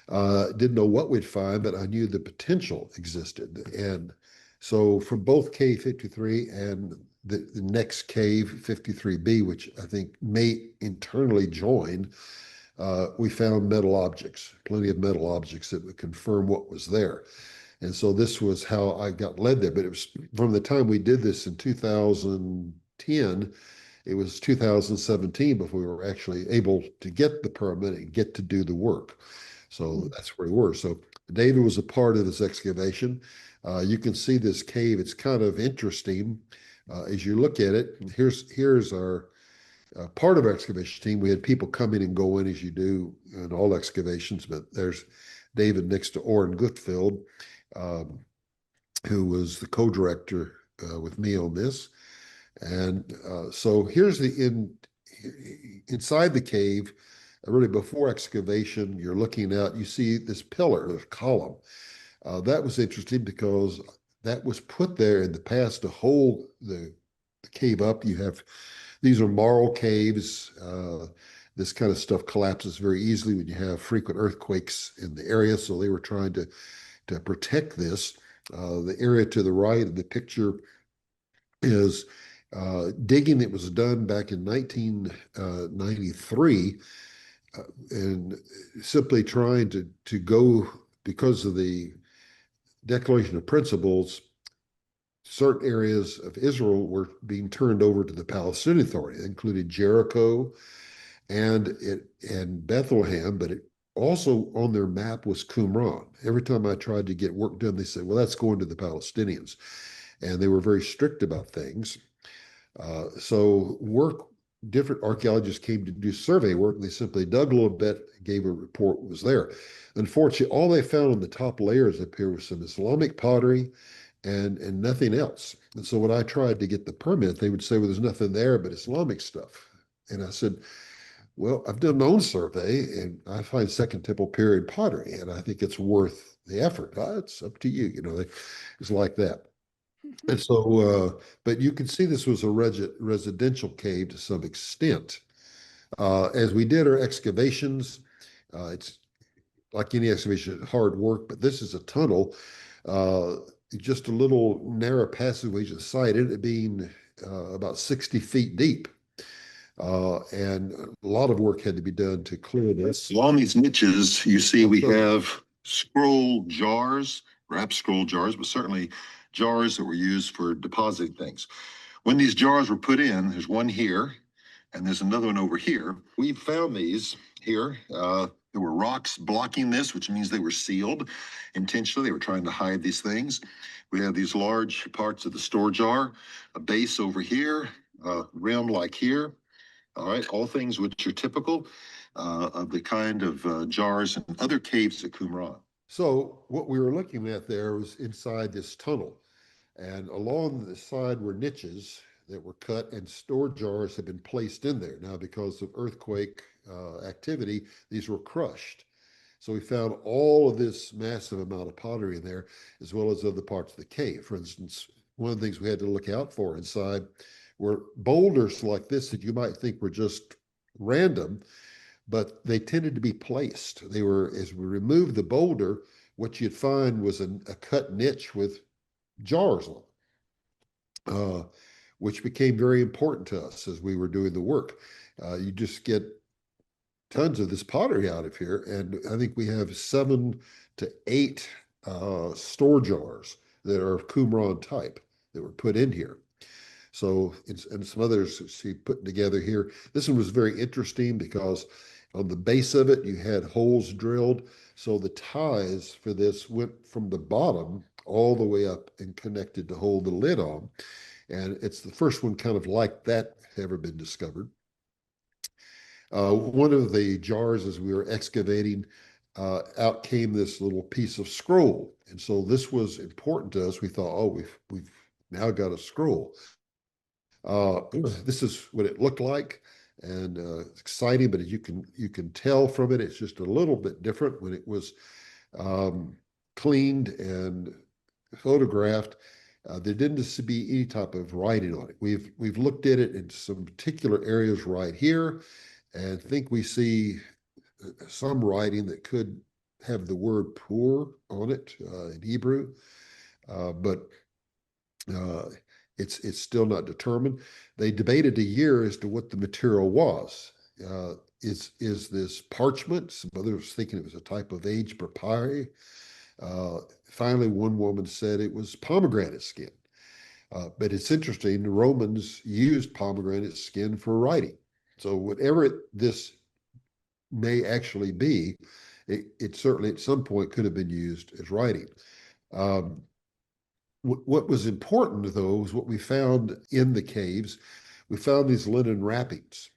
Didn't know what we'd find, but I knew the potential existed. And so from both Cave 53 and the next cave, 53B, which I think may internally join, we found metal objects, plenty of metal objects that would confirm what was there. And so this was how I got led there. But it was from the time we did this in 2010, it was 2017 before we were actually able to get the permit and get to do the work. So that's where we were. So David was a part of this excavation. You can see this cave. It's kind of interesting as you look at it. Here's our part of our excavation team. We had people come in and go in as you do in all excavations, but there's David next to Oren Gutfeld, who was the co-director with me on this. And so here's inside the cave, really before excavation, you're looking out, you see this pillar, this column. That was interesting because that was put there in the past to hold the cave up. These are marl caves. This kind of stuff collapses very easily when you have frequent earthquakes in the area. So they were trying to protect this. The area to the right of the picture is digging that was done back in 1993, and simply trying to go, because of the Declaration of Principles, certain areas of Israel were being turned over to the Palestinian Authority. It included Jericho and Bethlehem, but it also on their map was Qumran. Every time I tried to get work done, they said, well, that's going to the Palestinians. And they were very strict about things. So different archaeologists came to do survey work, and they simply dug a little bit, gave a report what was there. Unfortunately, all they found on the top layers up here was some Islamic pottery and nothing else. And so when I tried to get the permit, they would say, well, there's nothing there but Islamic stuff. And I said, well, I've done my own survey, and I find Second Temple period pottery, and I think it's worth the effort. It's up to you. It's like that. And so, but you can see this was a residential cave to some extent. As we did our excavations, it's like any excavation, hard work, but this is a tunnel, just a little narrow passageway to the side, it being about 60 feet deep. And a lot of work had to be done to clear this. Along these niches, you see we have scroll jars, perhaps scroll jars, but certainly jars that were used for depositing things. When these jars were put in, there's one here, and there's another one over here. We found these here. There were rocks blocking this, which means they were sealed intentionally. They were trying to hide these things. We have these large parts of the store jar, a base over here, a rim like here. All right, all things which are typical of the kind of jars and other caves at Qumran. So what we were looking at there was inside this tunnel, and along the side were niches that were cut, and store jars had been placed in there. Now, because of earthquake activity, these were crushed. So we found all of this massive amount of pottery in there, as well as other parts of the cave. For instance, one of the things we had to look out for inside were boulders like this that you might think were just random, but they tended to be placed. They were, as we removed the boulder, what you'd find was a cut niche with jars on it, which became very important to us as we were doing the work. You just get tons of this pottery out of here, and I think we have 7 to 8 store jars that are Qumran type that were put in here. So, and some others see put together here. This one was very interesting because on the base of it, you had holes drilled. So the ties for this went from the bottom all the way up and connected to hold the lid on. And it's the first one kind of like that ever been discovered. One of the jars, as we were excavating, out came this little piece of scroll. And so this was important to us. We thought, oh, we've now got a scroll. This is what it looked like, and it's exciting, but you can tell from it, it's just a little bit different. When it was cleaned and photographed, there didn't seem to be any type of writing on it. We've looked at it in some particular areas right here, and think we see some writing that could have the word poor on it in Hebrew, but it's still not determined. They debated a year as to what the material was. Is this parchment? Some others thinking it was a type of aged papyri. Finally, one woman said it was pomegranate skin. But it's interesting, the Romans used pomegranate skin for writing. So whatever this may actually be, it certainly at some point could have been used as writing. What was important, though, is what we found in the caves. We found these linen wrappings.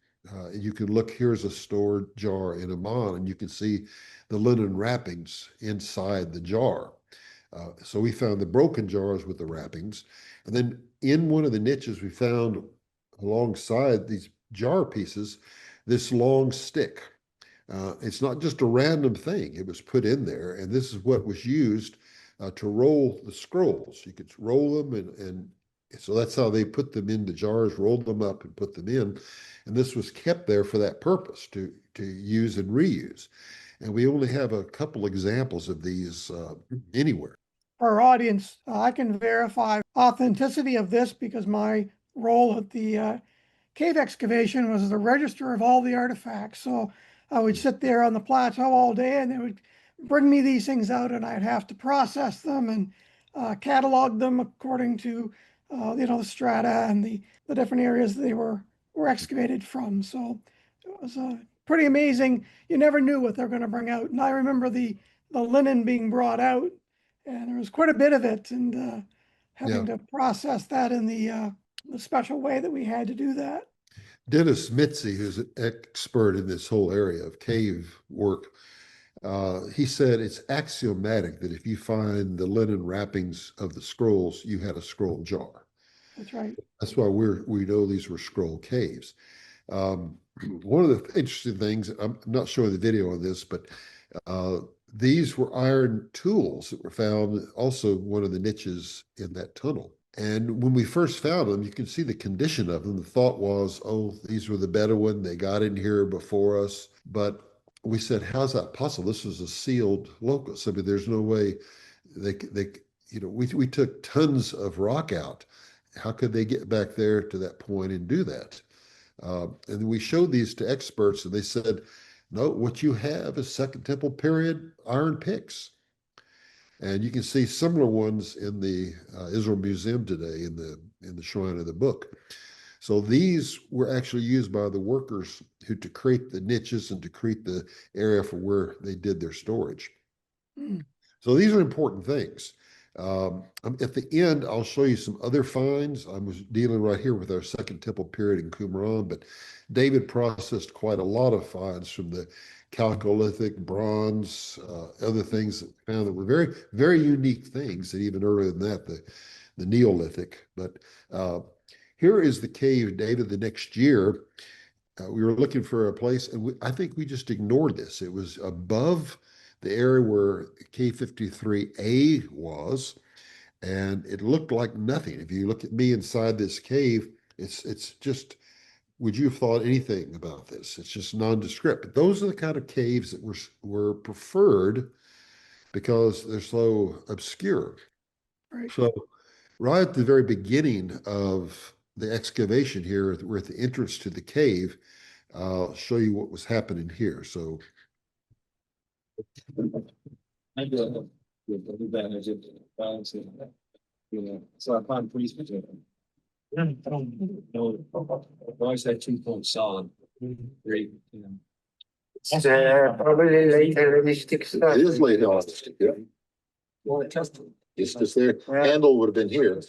You can look, here's a stored jar in Amman, and you can see the linen wrappings inside the jar. So we found the broken jars with the wrappings. And then in one of the niches, we found alongside these jar pieces, this long stick. It's not just a random thing. It was put in there, and this is what was used to roll the scrolls. You could roll them, and so that's how they put them into jars, rolled them up and put them in. And this was kept there for that purpose, to use and reuse. And we only have a couple examples of these anywhere. For our audience, I can verify authenticity of this because my role at the cave excavation was the register of all the artifacts. So I would sit there on the plateau all day, and they would bring me these things out, and I'd have to process them and catalog them according to the strata and the different areas they were excavated from. So it was pretty amazing. You never knew what they're going to bring out. And I remember the linen being brought out, and there was quite a bit of it, and having to process that in the special way that we had to do that. Dennis Mitzi, who's an expert in this whole area of cave work, he said it's axiomatic that if you find the linen wrappings of the scrolls, you had a scroll jar. That's right. That's why we know these were scroll caves. One of the interesting things, I'm not showing the video on this, but these were iron tools that were found also one of the niches in that tunnel. And when we first found them, you can see the condition of them. The thought was, oh, these were the Bedouin. They got in here before us. But we said, how's that possible? This was a sealed locus. I mean, there's no way we took tons of rock out. How could they get back there to that point and do that? And we showed these to experts, and they said, no, what you have is Second Temple period iron picks. And you can see similar ones in the Israel Museum today in the Shrine of the Book. So these were actually used by the workers to create the niches and to create the area for where they did their storage. So these are important things. At the end, I'll show you some other finds. I was dealing right here with our Second Temple period in Qumran, but David processed quite a lot of finds from the Chalcolithic, bronze, other things that we found that were very, very unique things, and even earlier than that, the Neolithic. But here is the cave, David, the next year. We were looking for a place, and I think we just ignored this. It was above the area where K53A was, and it looked like nothing. If you look at me inside this cave, it's just, would you have thought anything about this? It's just nondescript. But those are the kind of caves that were preferred because they're so obscure. Right. So right at the very beginning of the excavation here, we're at the entrance to the cave. I'll show you what was happening here. So so I find pretty I don't know. I've always had 2-point solid. Great. It's probably late Hellenistic stuff. it is late Hellenistic, yeah. Well, it tested. It's just there. Handle would have been here.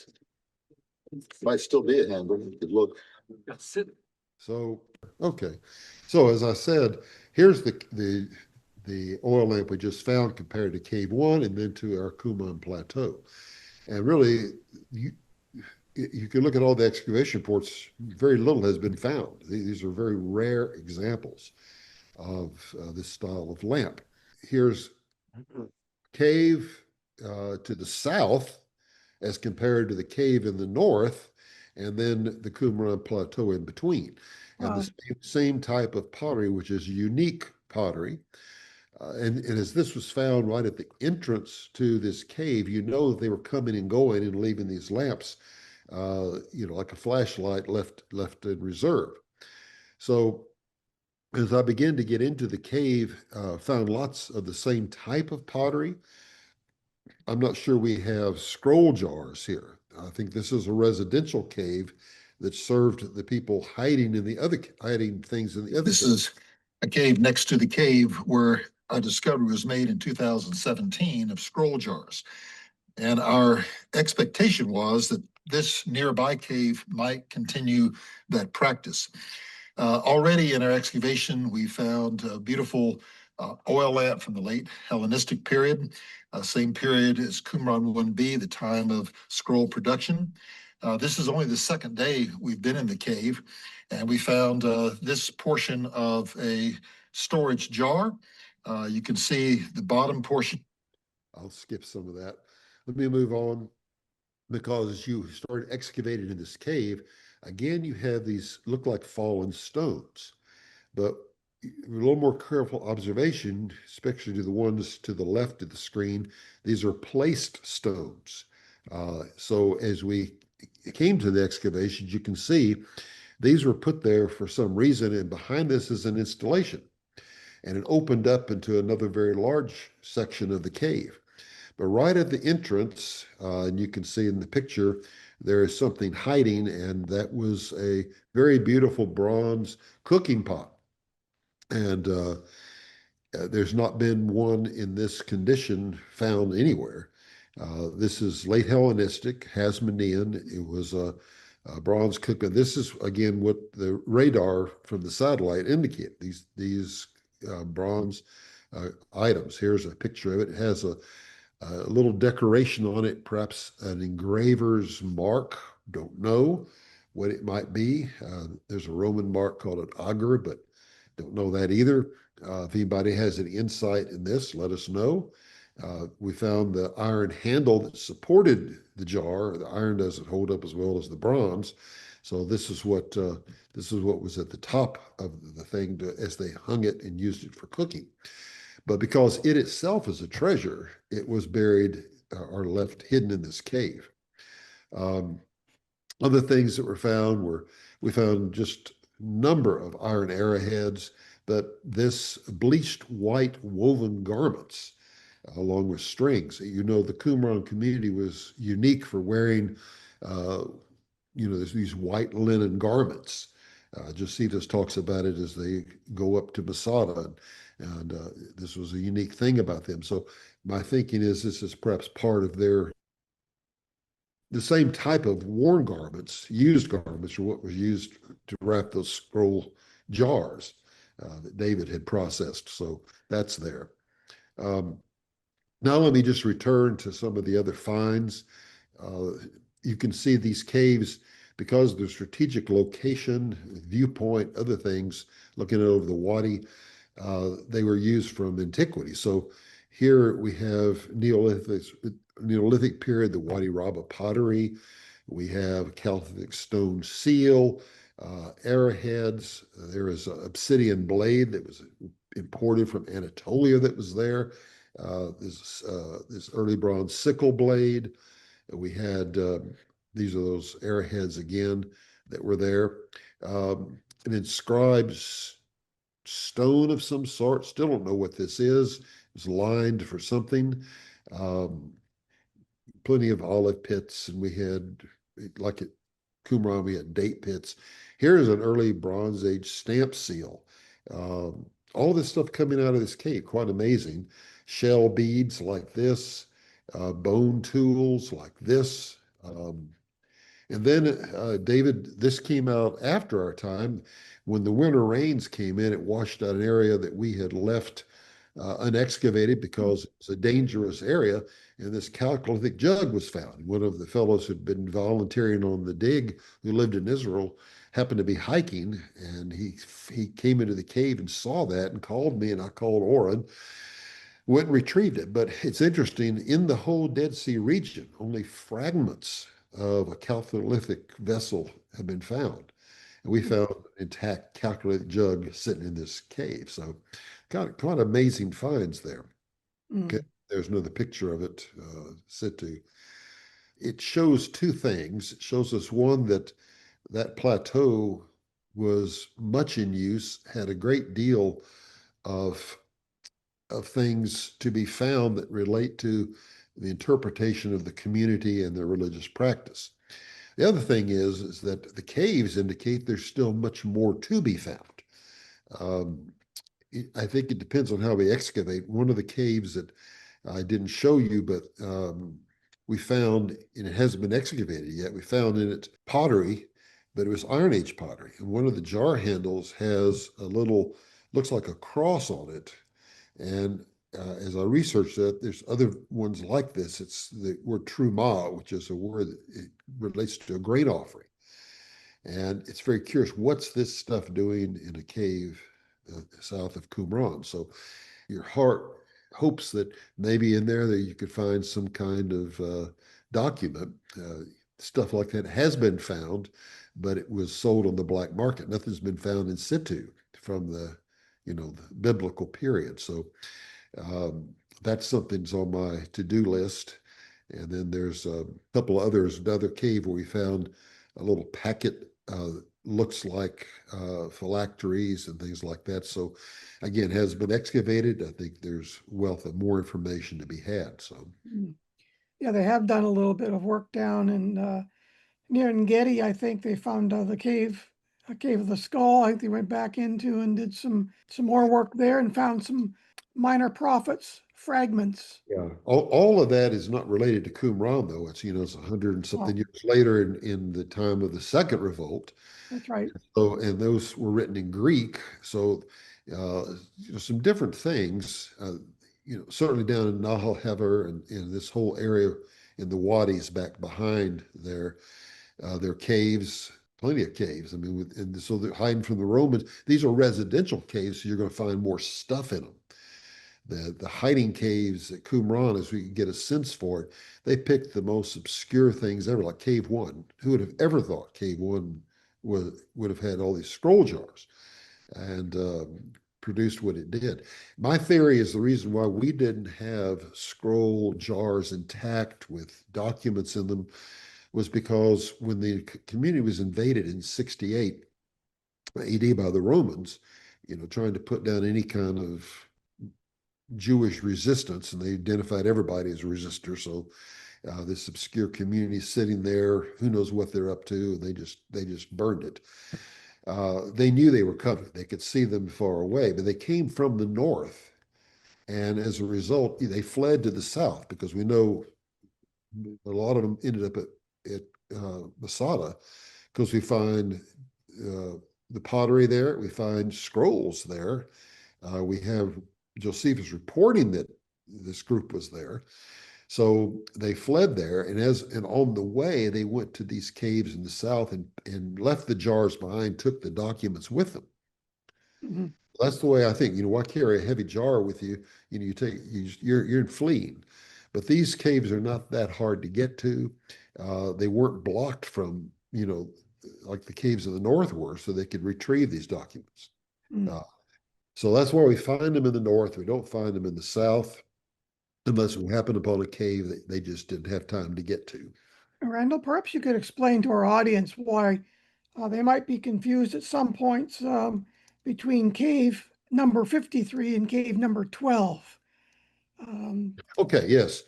Might still be a handle. You could look. So, okay. So as I said, here's the oil lamp we just found compared to Cave 1 and then to our Qumran Plateau. And really, you can look at all the excavation reports, very little has been found. These are very rare examples of this style of lamp. Here's cave to the south as compared to the cave in the north, and then the Qumran Plateau in between. And the same type of pottery, which is unique pottery. And as this was found right at the entrance to this cave, you know that they were coming and going and leaving these lamps, like a flashlight left in reserve. So as I began to get into the cave, found lots of the same type of pottery. I'm not sure we have scroll jars here. I think this is a residential cave that served the people hiding things in the other. This is a cave next to the cave where a discovery was made in 2017 of scroll jars. And our expectation was that this nearby cave might continue that practice. Already in our excavation, we found a beautiful oil lamp from the late Hellenistic period, same period as Qumran 1B, the time of scroll production. This is only the second day we've been in the cave, and we found this portion of a storage jar. You can see the bottom portion. I'll skip some of that. Let me move on, because as you start excavating in this cave, again, you have these look like fallen stones, but a little more careful observation, especially to the ones to the left of the screen, these are placed stones. So as we came to the excavations, you can see these were put there for some reason, and behind this is an installation. And it opened up into another very large section of the cave. But right at the entrance, and you can see in the picture, there is something hiding, and that was a very beautiful bronze cooking pot. And there's not been one in this condition found anywhere. This is late Hellenistic, Hasmonean. It was a bronze cooking. This is, again, what the radar from the satellite indicate, these bronze items. Here's a picture of it. It has a little decoration on it, perhaps an engraver's mark. Don't know what it might be. There's a Roman mark called an augur, but don't know that either. If anybody has any insight in this, let us know. We found the iron handle that supported the jar. The iron doesn't hold up as well as the bronze. So this is what was at the top of the thing as they hung it and used it for cooking. But because it itself is a treasure, it was buried or left hidden in this cave. Other things that were found we found just a number of iron arrowheads, but this bleached white woven garments along with strings. You know, the Qumran community was unique for wearing, there's these white linen garments. Josephus talks about it as they go up to Masada, and this was a unique thing about them. So my thinking is this is perhaps part of the same type of worn garments, used garments, or what was used to wrap those scroll jars that David had processed. So that's there. Now let me just return to some of the other finds. You can see these caves, because of their strategic location, viewpoint, other things, looking over the wadi, they were used from antiquity. So here we have Neolithic period, the Wadi Raba pottery. We have Chalcolithic stone seal, arrowheads. There is an obsidian blade that was imported from Anatolia that was there. This early bronze sickle blade. We had these are those arrowheads again that were there. An inscribed stone of some sort. Still don't know what this is. It's lined for something. Plenty of olive pits, and we had, like at Qumran, we had date pits. Here's an early Bronze Age stamp seal. All this stuff coming out of this cave, quite amazing. Shell beads like this. bone tools like this. And then, David, this came out after our time. When the winter rains came in, it washed out an area that we had left unexcavated because it's a dangerous area. And this chalcolithic jug was found. One of the fellows who'd been volunteering on the dig, who lived in Israel, happened to be hiking, and he came into the cave and saw that and called me, and I called Oren, went and retrieved it. But it's interesting, in the whole Dead Sea region, only fragments of a chalcolithic vessel have been found. And we found an intact chalcolithic jug sitting in this cave. So quite amazing finds there. Okay, there's another picture of it, situ. It shows two things. It shows us, one, that plateau was much in use, had a great deal of things to be found that relate to the interpretation of the community and their religious practice. The other thing is that the caves indicate there's still much more to be found. I think it depends on how we excavate. One of the caves that I didn't show you, but we found, and it hasn't been excavated yet, we found in it pottery, but it was Iron Age pottery. And one of the jar handles has a little, looks like a cross on it. And as I researched that, there's other ones like this. It's the word truma, which is a word that it relates to a grain offering. And it's very curious, what's this stuff doing in a cave south of Qumran? So your heart hopes that maybe in there that you could find some kind of document. Stuff like that has been found, but it was sold on the black market. Nothing's been found in situ from the biblical period. So that's something that's on my to-do list. And then there's a couple of others, another cave where we found a little packet, looks like phylacteries and things like that. So again, has been excavated. I think there's wealth of more information to be had. So yeah, they have done a little bit of work down in near Engedi. I think they found a cave of the skull. I think they went back into and did some more work there and found some minor prophets fragments. yeah, all of that is not related to Qumran, though. It's 100 and something years later in the time of the second revolt. That's right. So, and those were written in Greek. So some different things, certainly down in Nahal Hever and in this whole area in the wadis back behind there are caves, plenty of caves. I mean, and so they're hiding from the Romans. These are residential caves, so you're going to find more stuff in them. The hiding caves at Qumran, as we get a sense for it, they picked the most obscure things ever, like Cave 1. Who would have ever thought Cave 1 would have had all these scroll jars and produced what it did? My theory is the reason why we didn't have scroll jars intact with documents in them was because when the community was invaded in 68 AD by the Romans, trying to put down any kind of Jewish resistance, and they identified everybody as a resistor. So this obscure community sitting there, who knows what they're up to, and they just burned it. They knew they were coming. They could see them far away, but they came from the north. And as a result, they fled to the south, because we know a lot of them ended up at Masada, because we find the pottery there, we find scrolls there. We have Josephus reporting that this group was there. So they fled there, and on the way, they went to these caves in the south and left the jars behind, took the documents with them. Mm-hmm. That's the way I think. Why carry a heavy jar with you? You're fleeing. But these caves are not that hard to get to. They weren't blocked from, like the caves of the north were, so they could retrieve these documents. Mm. So that's why we find them in the north. We don't find them in the south, unless we happen upon a cave that they just didn't have time to get to. Randall, perhaps you could explain to our audience why they might be confused at some points between cave number 53 and cave number 12. Okay, yes.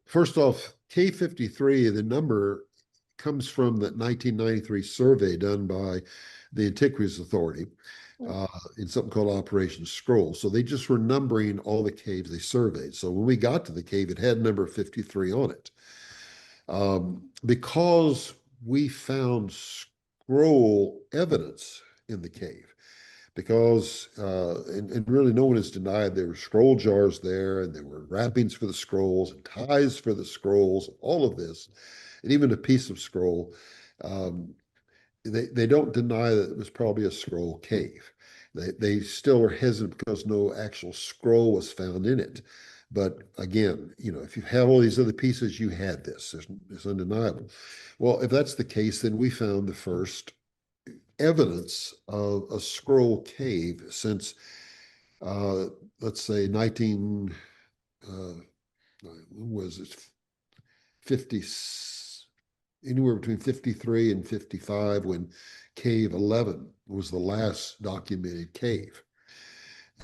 First off, cave 53, the number comes from that 1993 survey done by the Antiquities Authority in something called Operation Scroll. So they just were numbering all the caves they surveyed. So when we got to the cave, it had number 53 on it. Because we found scroll evidence in the cave, because and really no one has denied there were scroll jars there, and there were wrappings for the scrolls and ties for the scrolls, all of this, and even a piece of scroll. They don't deny that it was probably a scroll cave. They still are hesitant because no actual scroll was found in it. But again, if you have all these other pieces, you had this. It's undeniable. Well, if that's the case, then we found the first evidence of a scroll cave since, let's say, when was it? 50, anywhere between 53 and 55, when Cave 11 was the last documented cave.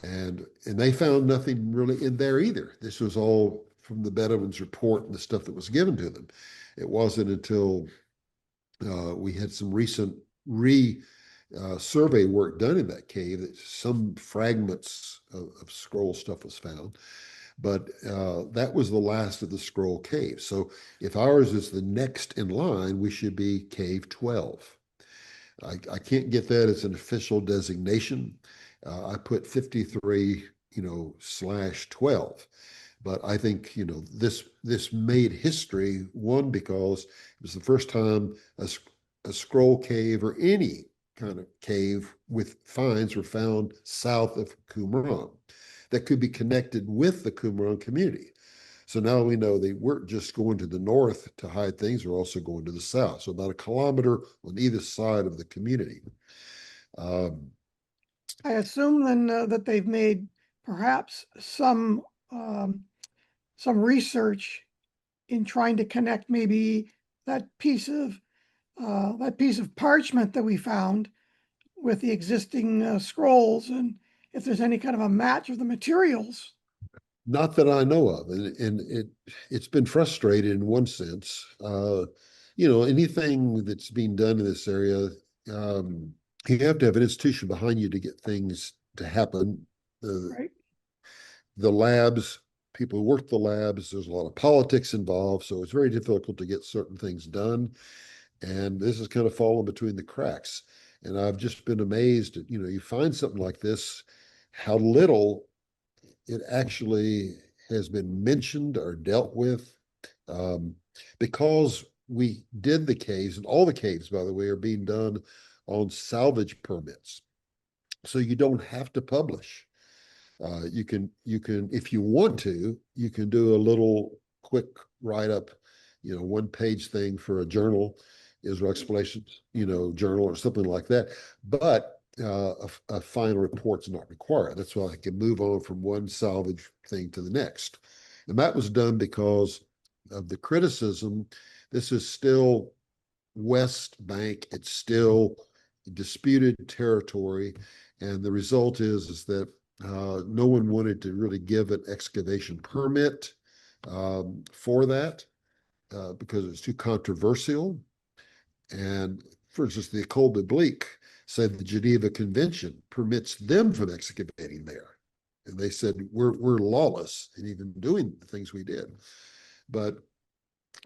And they found nothing really in there either. This was all from the Bedouins' report and the stuff that was given to them. It wasn't until we had some recent survey work done in that cave that some fragments of scroll stuff was found. But that was the last of the scroll caves. So if ours is the next in line, we should be Cave 12. I can't get that as an official designation. I put 53, /12. But I think, this made history, one, because it was the first time a scroll cave or any kind of cave with finds were found south of Qumran that could be connected with the Qumran community. So now we know they weren't just going to the north to hide things, they're also going to the south. So about a kilometer on either side of the community. I assume then that they've made perhaps some research in trying to connect maybe that piece of parchment that we found with the existing scrolls, and if there's any kind of a match of the materials. Not that I know of, and it's been frustrated in one sense. Anything that's being done in this area, you have to have an institution behind you to get things to happen. Right. The labs, people who work the labs, there's a lot of politics involved, so it's very difficult to get certain things done. And this is kind of fallen between the cracks. And I've just been amazed at, you find something like this, how little it actually has been mentioned or dealt with. Because we did the caves, and all the caves, by the way, are being done on salvage permits. So you don't have to publish. You can, if you want to, you can do a little quick write-up, 1-page thing for a journal, Israel Excavations, journal or something like that. But a final report's not required. That's why I can move on from one salvage thing to the next. And that was done because of the criticism. This is still West Bank. It's still disputed territory. And the result is that no one wanted to really give an excavation permit for that because it's too controversial. And for instance, the École Biblique said the Geneva Convention permits them from excavating there. And they said, we're lawless in even doing the things we did. But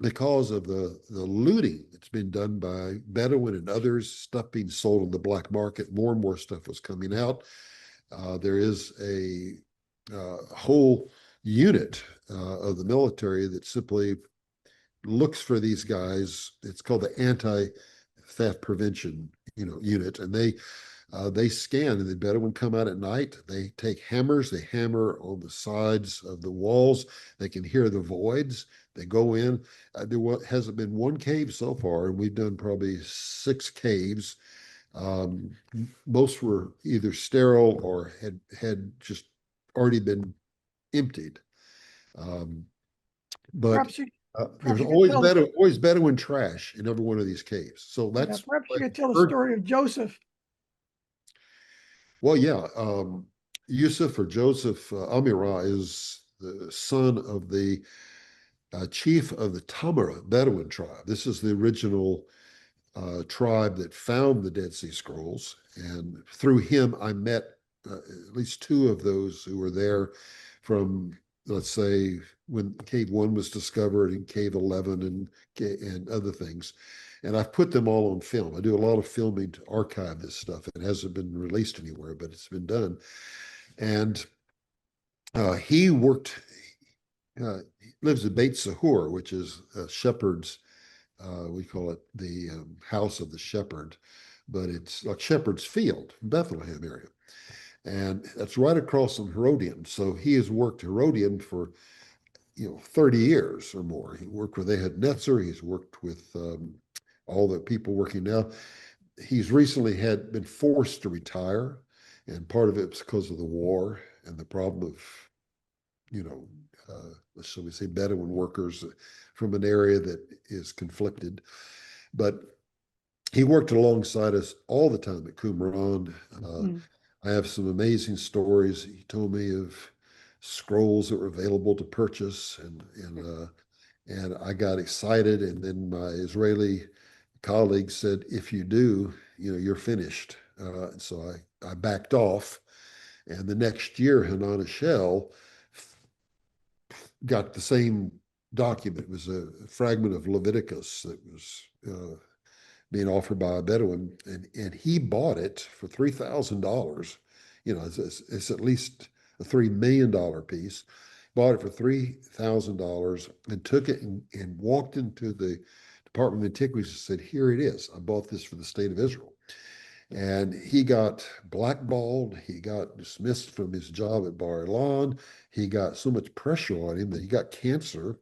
because of the looting that's been done by Bedouin and others, stuff being sold on the black market, more and more stuff was coming out. There is a whole unit of the military that simply looks for these guys. It's called the anti-theft prevention, unit, and they scan. And the Bedouin come out at night. They take hammers. They hammer on the sides of the walls. They can hear the voids. They go in. There hasn't been one cave so far, and we've done probably 6 caves. Most were either sterile or had just already been emptied. But there's always Bedouin trash in every one of these caves. So that's perhaps you could tell the story of Joseph. Well, yeah. Yusuf or Joseph Amirah is the son of the chief of the Tamara Bedouin tribe. This is the original tribe that found the Dead Sea Scrolls. And through him, I met at least two of those who were there from, let's say, when Cave 1 was discovered and Cave 11 and other things. And I've put them all on film. I do a lot of filming to archive this stuff. It hasn't been released anywhere, but it's been done. And he worked, he lives in Beit Sahur, which is a shepherd's, we call it the house of the shepherd, but it's like Shepherd's Field, Bethlehem area. And that's right across from Herodian. So he has worked Herodian for 30 years or more. He worked with Ehud Netzer. He's worked with all the people working now. He's recently been forced to retire, and part of it's because of the war and the problem of, shall we say, Bedouin workers from an area that is conflicted. But he worked alongside us all the time at Qumran. I have some amazing stories. He told me of scrolls that were available to purchase, and I got excited. And then my Israeli colleague said, "If you do, you're finished." So I backed off, and the next year, Hanan Shell got the same document. It was a fragment of Leviticus that was being offered by a Bedouin, and he bought it for $3,000. It's at least a $3 million piece. Bought it for $3,000 and took it and walked into the Department of Antiquities and said, "Here it is. I bought this for the state of Israel." And he got blackballed. He got dismissed from his job at Bar Ilan. He got so much pressure on him that he got cancer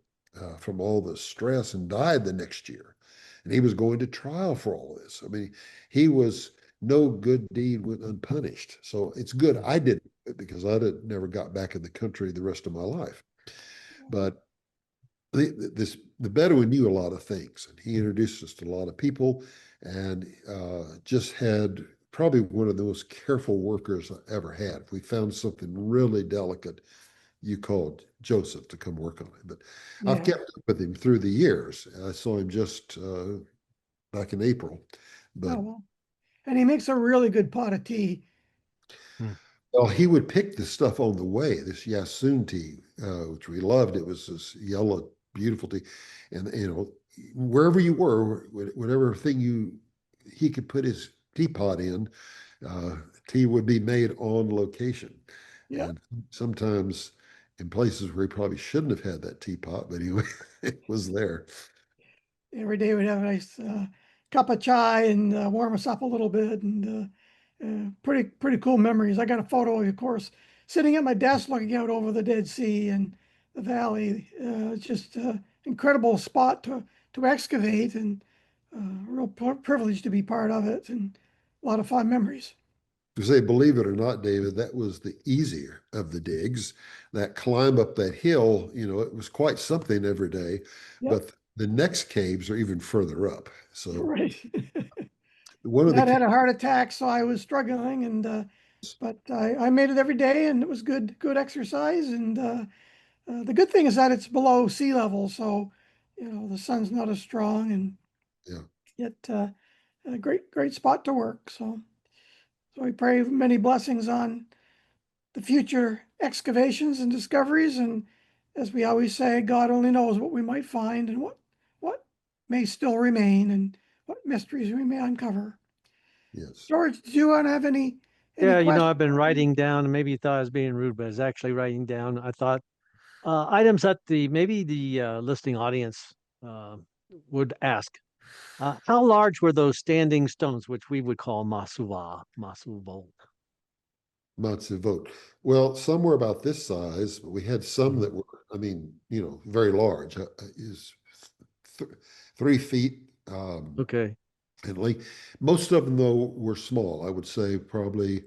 from all the stress and died the next year. And he was going to trial for all of this. I mean, he was no good deed went unpunished. So it's good I didn't, because never got back in the country the rest of my life. But the Bedouin knew a lot of things, and he introduced us to a lot of people, and just had probably one of the most careful workers I ever had. If we found something really delicate, you called Joseph to come work on it. But I've kept up with him through the years. I saw him just back in April. But well. And he makes a really good pot of tea. Well, he would pick the stuff on the way, this Yassoon tea, which we loved. It was this yellow, beautiful tea. And, wherever you were, whatever thing he could put his teapot in, tea would be made on location. Yeah. And sometimes in places where he probably shouldn't have had that teapot, but anyway, it was there. Every day we'd have a nice cup of chai and warm us up a little bit, and pretty cool memories. I got a photo, of course, sitting at my desk looking out over the Dead Sea and the valley. It's just an incredible spot to excavate, and a real privilege to be part of it, and a lot of fun memories. To say, believe it or not, David, that was the easier of the digs. That climb up that hill, it was quite something every day. Yep. But the next caves are even further up. So right. One of Dad had a heart attack, so I was struggling, and but I made it every day, and it was good exercise. And the good thing is that it's below sea level, so the sun's not as strong, and yet a great spot to work. So we pray many blessings on the future excavations and discoveries. And as we always say, God only knows what we might find and what may still remain and what mysteries we may uncover. Yes. George, do you want to have any Yeah, questions? I've been writing down, and maybe you thought I was being rude, but I was actually writing down. I thought items that maybe the listening audience would ask. How large were those standing stones, which we would call masuvot? Matzevot. Well, some were about this size, but we had some that were, very large. Is 3 feet. Okay. And most of them, though, were small. I would say probably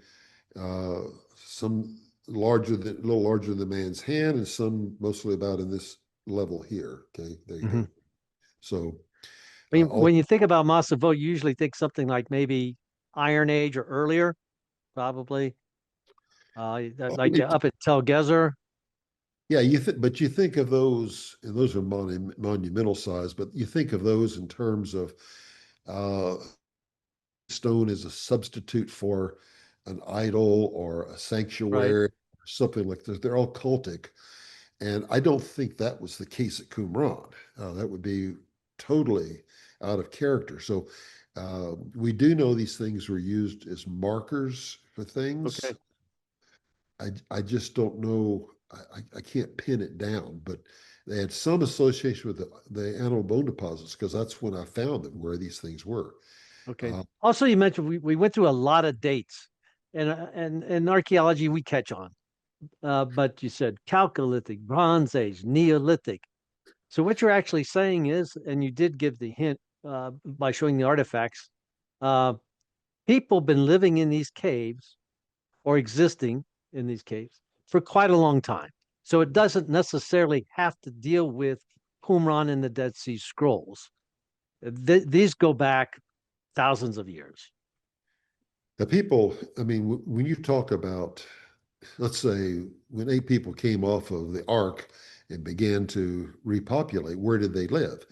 some a little larger than the man's hand, and some mostly about in this level here. Okay, there you go. So, when you think about masuvot, you usually think something like maybe Iron Age or earlier, probably. Like up at Tel Gezer. Yeah, but you think of those, and those are monumental size, but you think of those in terms of uh, stone as a substitute for an idol or a Right. sanctuary, or something like this. They're all cultic. And I don't think that was the case at Qumran. That would be totally out of character. So we do know these things were used as markers for things. Okay. I just don't know. I can't pin it down, but they had some association with the animal bone deposits because that's when I found them where these things were. Okay. Uh, Also, you mentioned we went through a lot of dates, and in archaeology we catch on. But you said Chalcolithic, Bronze Age, Neolithic. So what you're actually saying is, and you did give the hint by showing the artifacts, uh, people been living in these caves or existing in these caves for quite a long time. So it doesn't necessarily have to deal with Qumran and the Dead Sea Scrolls. These go back thousands of years. the people, I mean, when you talk about, let's say, when 8 people came off of the ark and began to repopulate, where did they live?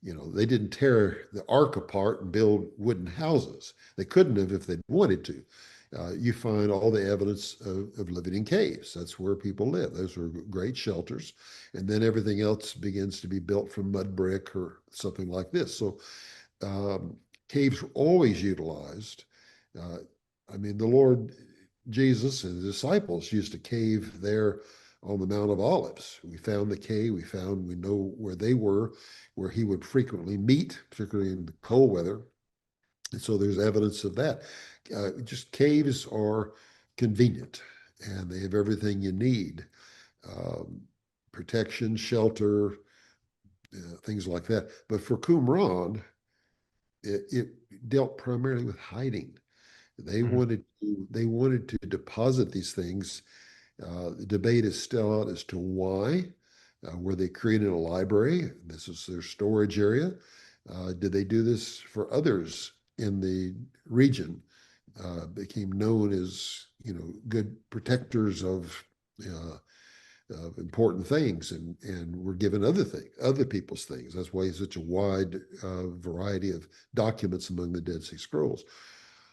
They didn't tear the ark apart and build wooden houses. They couldn't have if they'd wanted to. You find all the evidence of living in caves. That's where people live. Those were great shelters. And then everything else begins to be built from mud brick or something like this. So um, caves were always utilized. Uh, I mean, the Lord Jesus and the disciples used a cave there on the Mount of Olives. We found the cave. We know where they were, where he would frequently meet, particularly in the cold weather. And so there's evidence of that. Just caves are convenient and they have everything you need. Um, Protection, shelter, things like that. But for Qumran, it dealt primarily with hiding. Mhm. They wanted to deposit these things. The debate is still out as to why. Were they creating a library? This is their storage area. Did they do this for others in the region? Became known as good protectors uh, of important things, and were given other people's things. That's why it's such a wide variety of documents among the Dead Sea Scrolls.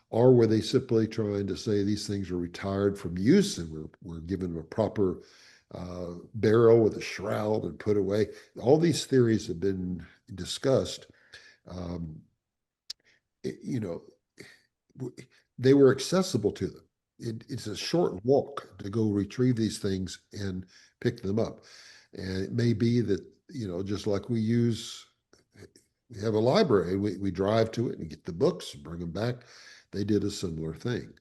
Or were they simply trying to say these things are retired from use and we're given a proper burial with a shroud and put away? All these theories have been discussed. Um, it- you know, they were accessible to them. It's a short walk to go retrieve these things and pick them up. And it may be that, just like we have a library, we drive to it and get the books, bring them back. They did a similar thing.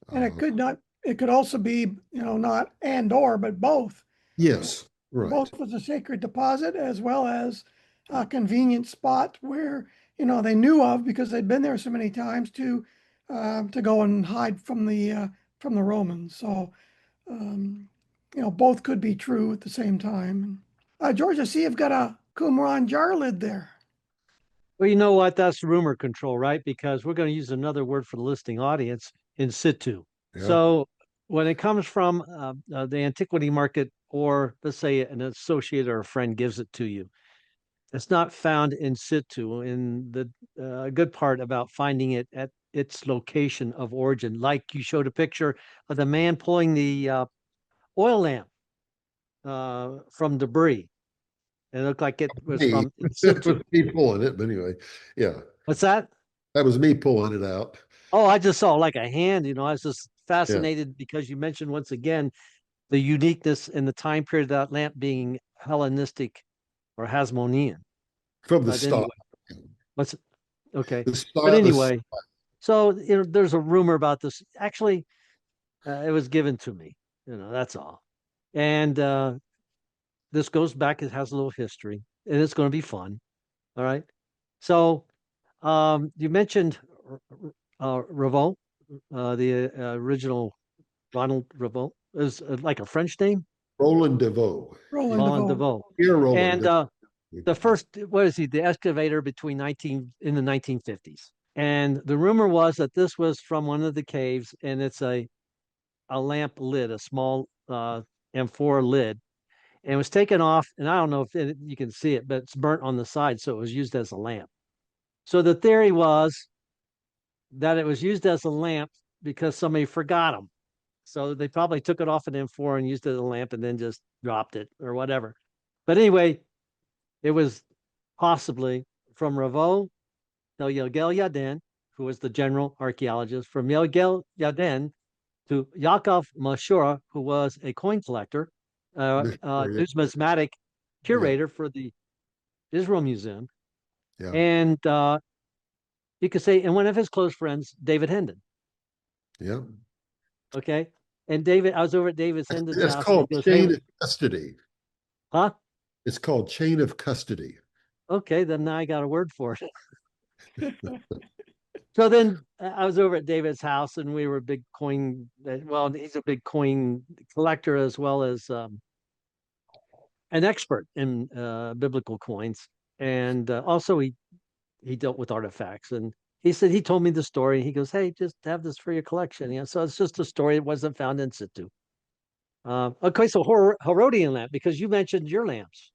And Uh, it could also be, not and or, but both. yes, right. Both was a sacred deposit as well as a convenient spot where, they knew of because they'd been there so many times to go and hide from the Romans. So, um, both could be true at the same time. George, I see you've got a Qumran jar lid there. Well, you know what? That's rumor control, right? Because we're going to use another word for the listening audience, in situ. Yeah. So when it comes from the antiquity market, or let's say an associate or a friend gives it to you, it's not found in situ. In the good part about finding it at its location of origin, like you showed a picture of the man pulling the oil lamp from debris. It looked like it was Me, from in it situ. was me pulling it, but anyway, yeah, What's that? that was me pulling it out. Oh, I just saw like a hand, I was just Yeah, fascinated because you mentioned once again the uniqueness in the time period of that lamp being Hellenistic or Hasmonean. from the But style. anyway, let's okay. The But style, this, anyway, so there's a rumor about this. Actually, it was given to me. That's all. And this goes back. It has a little history, and it's going to be fun. All right. So you mentioned Revolt, the original Ronald Revolt is like a French name, Roland DeVoe. Roland Roland DeVoe. DeVoe. Here, Roland And DeVoe. the first, what is he? The excavator between in the 1950s. And the rumor was that this was from one of the caves, and it's a lamp lid, a small amphora lid, and it was taken off. And I don't know if you can see it, but it's burnt on the side. So it was used as a lamp. So the theory was that it was used as a lamp because somebody forgot them. So they probably took it off an M4 and used it as a lamp and then just dropped it or whatever. But anyway, it was possibly from Ravo to Yogel Yaden, who was the general archaeologist, from Yogel Yaden to Yaakov Mashura, who was a coin collector, numismatic curator for the Israel Museum. Yeah. And you could say, and one of his close friends, David Hendon. Yeah. Okay. And David, I was over at David's Hendon's house. It's called goes, chain of custody. Huh? It's called chain of custody. Okay, then now I got a word for it. So then I was over at David's house, and we were big coin. Well, he's a big coin collector as well as an expert in biblical coins, and also he dealt with artifacts. And he said he told me the story. He goes, "Hey, just have this for your collection." You know, so it's just a story. It wasn't found in situ. Okay, so Herodian lamp, because you mentioned your lamps,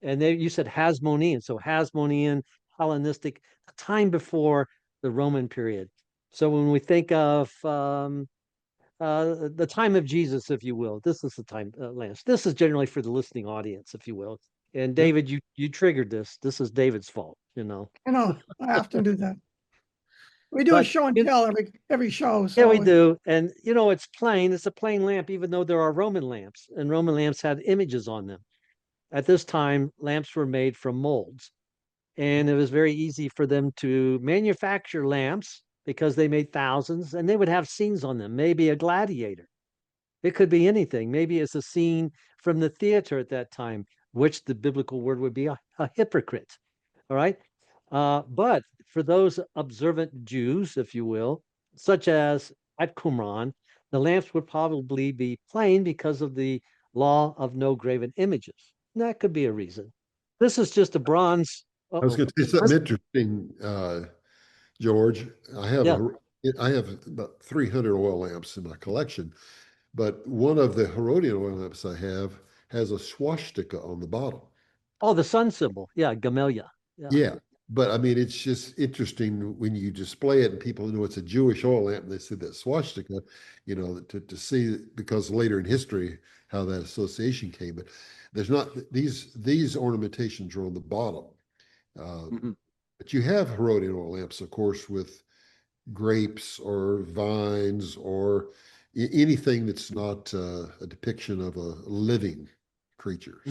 and you said Hasmonean. So Hasmonean, Hellenistic, the time before the Roman period. So when we think of the time of Jesus, if you will, this is the time lamps. This is generally for the listening audience, if you will. And David, you triggered this. This is David's fault, you know. I know, I have to do that. We do a But show and tell every show. yeah, we So do. And you know, it's plain. It's a plain lamp, even though there are Roman lamps, and Roman lamps had images on them. At this time, lamps were made from molds, and it was very easy for them to manufacture lamps because they made thousands, and they would have scenes on them. Maybe a gladiator. It could be anything. Maybe it's a scene from the theater at that time, which the biblical word would be a hypocrite. All right. But for those observant Jews, if you will, such as at Qumran, the lamps would probably be plain because of the law of no graven images. And that could be a reason. This is just a bronze. I was going to say something interesting, George. I have about 300 oil lamps in my collection, but one of the Herodian oil lamps I have has a swastika on the bottom. Oh, the sun symbol. Yeah, Gamelia. Yeah. But I mean, it's just interesting when you display it and people know it's a Jewish oil lamp and they see that swastika, you know, to see, because later in history how that association came. But there's not these ornamentations are on the bottom. But you have Herodian oil lamps, of course, with grapes or vines or anything that's not a depiction of a living creature.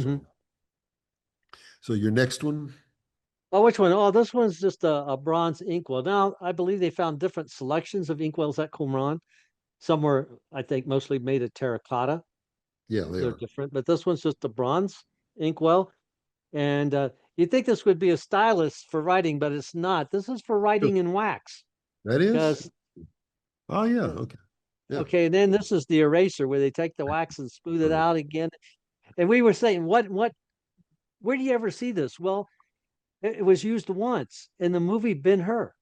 So your next one. Oh, which one? Oh, this one's just a bronze inkwell. Now, I believe they found different selections of inkwells at Qumran. Some were, I think, mostly made of terracotta. Yeah, they're different. But this one's just a bronze inkwell. And you'd think this would be a stylus for writing, but it's not. This is for writing in wax. That is? Oh, yeah. Okay. Yeah. Okay, and then this is the eraser where they take the wax and smooth it out again. And we were saying, where do you ever see this? Well, it was used once in the movie Ben-Hur.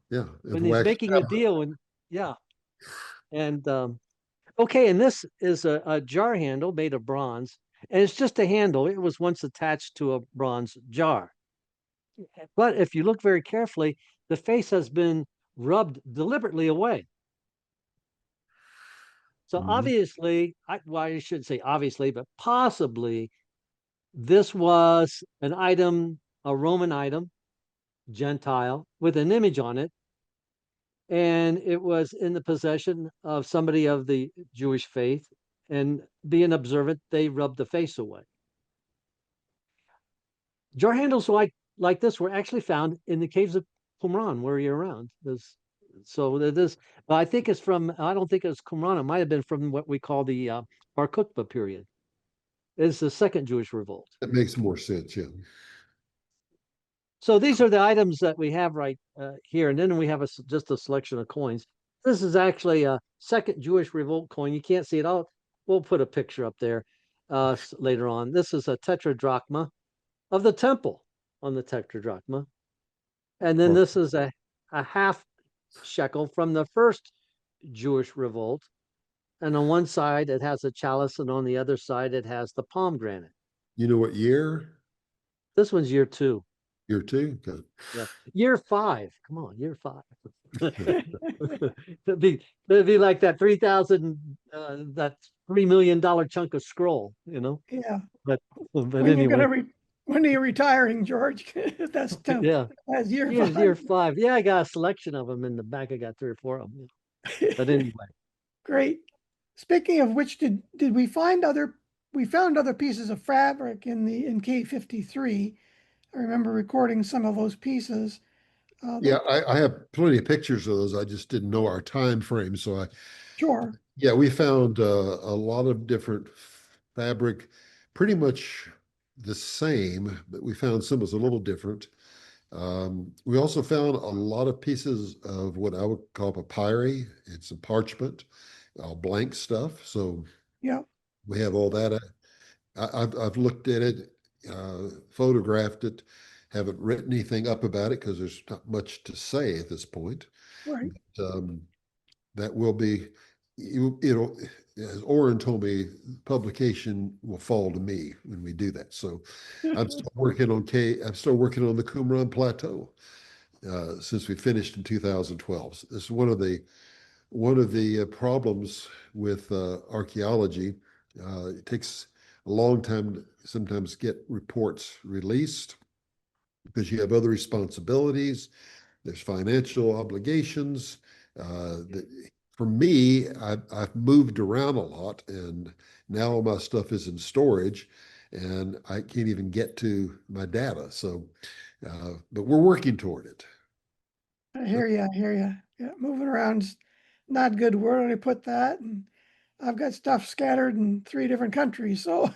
Yeah. When he's making a deal, and okay, and this is a jar handle made of bronze, and it's just a handle. It was once attached to a bronze jar. But if you look very carefully, the face has been rubbed deliberately away. So obviously, I shouldn't say obviously, but possibly this was an item, a Roman item, Gentile, with an image on it. And it was in the possession of somebody of the Jewish faith. And being observant, they rubbed the face away. Jar handles like this were actually found in the caves of Qumran, where you're around. I think it's from, I don't think it's Qumran. It might have been from what we call the Bar Kokhba period. It's the second Jewish revolt. That makes more sense, yeah. So these are the items that we have right here. And then we have just a selection of coins. This is actually a second Jewish revolt coin. You can't see it all. We'll put a picture up there later on. This is a tetradrachma of the temple on the tetradrachma. And then this is a half shekel from the first Jewish revolt. And on one side, it has a chalice, and on the other side, it has the pomegranate. You know what year? This one's year 2. Year 2? Okay. Yeah. Year 5. Come on, year 5. it'd be like that 3,000, that $3 million chunk of scroll, Yeah. But When you're anyway, gonna when are you retiring, George? That's tough. yeah. That's year Here's 5. year 5. Yeah, I got a selection of them in the back. I got 3 or 4 of them. But anyway, Great. Speaking of which, did we find we found other pieces of fabric in K53. I remember recording some of those pieces. Yeah, I have plenty of pictures of those. I just didn't know our time frame. So Sure. yeah, we found a lot of different fabric, pretty much the same, but we found some was a little different. We also found a lot of pieces of what I would call papyri. It's a parchment, blank stuff. So Yeah. we have all that. I've looked at it, photographed it, haven't written anything up about it because there's not much to say at this point. Right. That will be, it'll, as Oren told me, publication will fall to me when we do that. So I'm still working on the Qumran Plateau since we finished in 2012. So this is one of the problems with archaeology. It takes a long time to sometimes get reports released because you have other responsibilities. There's financial obligations. For me, I've moved around a lot, and now all my stuff is in storage, and I can't even get to my data. So, but we're working toward it. I hear you. I hear you. Yeah, moving around's not good. Where do I put that? And I've got stuff scattered in 3 different countries. So,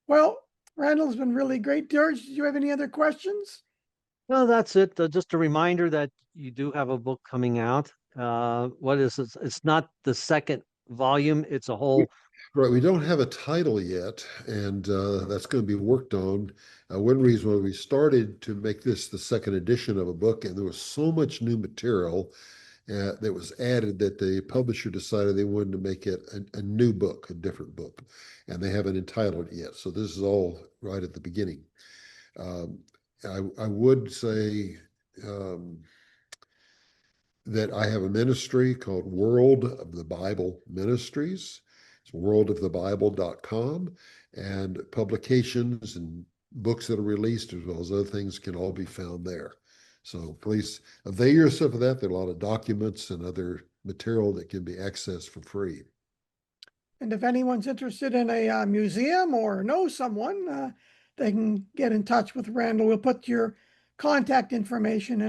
well, Randall's been really great. George, do you have any other questions? no, that's it. Just a reminder that you do have a book coming out. What is it? It's not the second volume. It's a whole. Right, we don't have a title yet, and that's going to be worked on. One reason why we started to make this the second edition of a book, and there was so much new material that was added that the publisher decided they wanted to make it a new book, a different book, and they haven't entitled it yet. So this is all right at the beginning. I would say that I have a ministry called World of the Bible Ministries. It's worldofthebible.com, and publications and books that are released as well as other things can all be found there. So please avail yourself of that. There are a lot of documents and other material that can be accessed for free. And if anyone's interested in a museum or know someone, they can get in touch with Randall. We'll put your contact information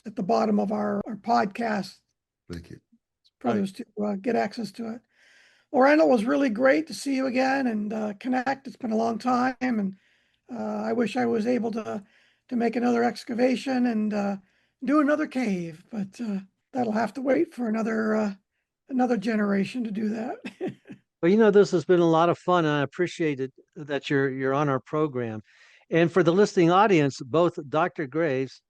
at the bottom of our podcast Thank you. for others to get access to it. Well, Randall, it was really great to see you again and connect. It's been a long time, and I wish I was able to make another excavation and do another cave, but that'll have to wait for another generation to do that. Well, this has been a lot of fun, and I appreciate it that you're on our program. And for the listening audience, both Dr. Graves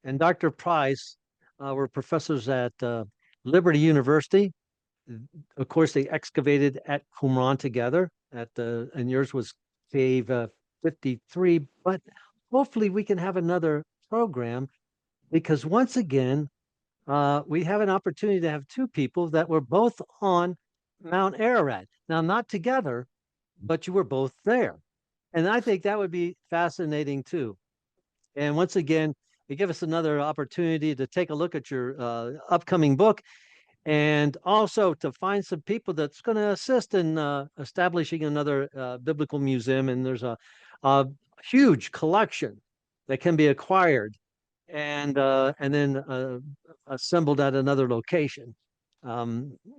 and Dr. Price were professors at Liberty University. Of course, they excavated at Qumran together and yours was Cave 53. But hopefully we can have another program because once again, we have an opportunity to have 2 people that were both on Mount Ararat. Now, not together, but you were both there. And I think that would be fascinating too. And once again, you give us another opportunity to take a look at your upcoming book and also to find some people that's going to assist in establishing another biblical museum. And there's a huge collection that can be acquired and then assembled at another location,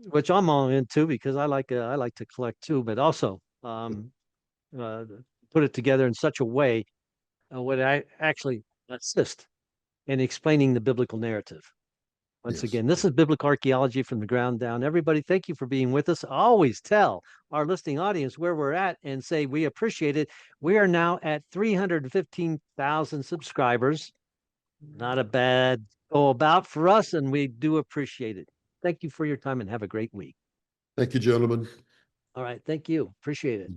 which I'm all into because I like to collect too, but also put it together in such a way would I actually assist in explaining the biblical narrative. Once again, this is Biblical Archaeology from the ground down. Everybody, thank you for being with us. I always tell our listening audience where we're at and say we appreciate it. We are now at 315,000 subscribers. Not a bad go about for us, and we do appreciate it. Thank you for your time and have a great week. Thank you, gentlemen. All right. Thank you. Appreciate it.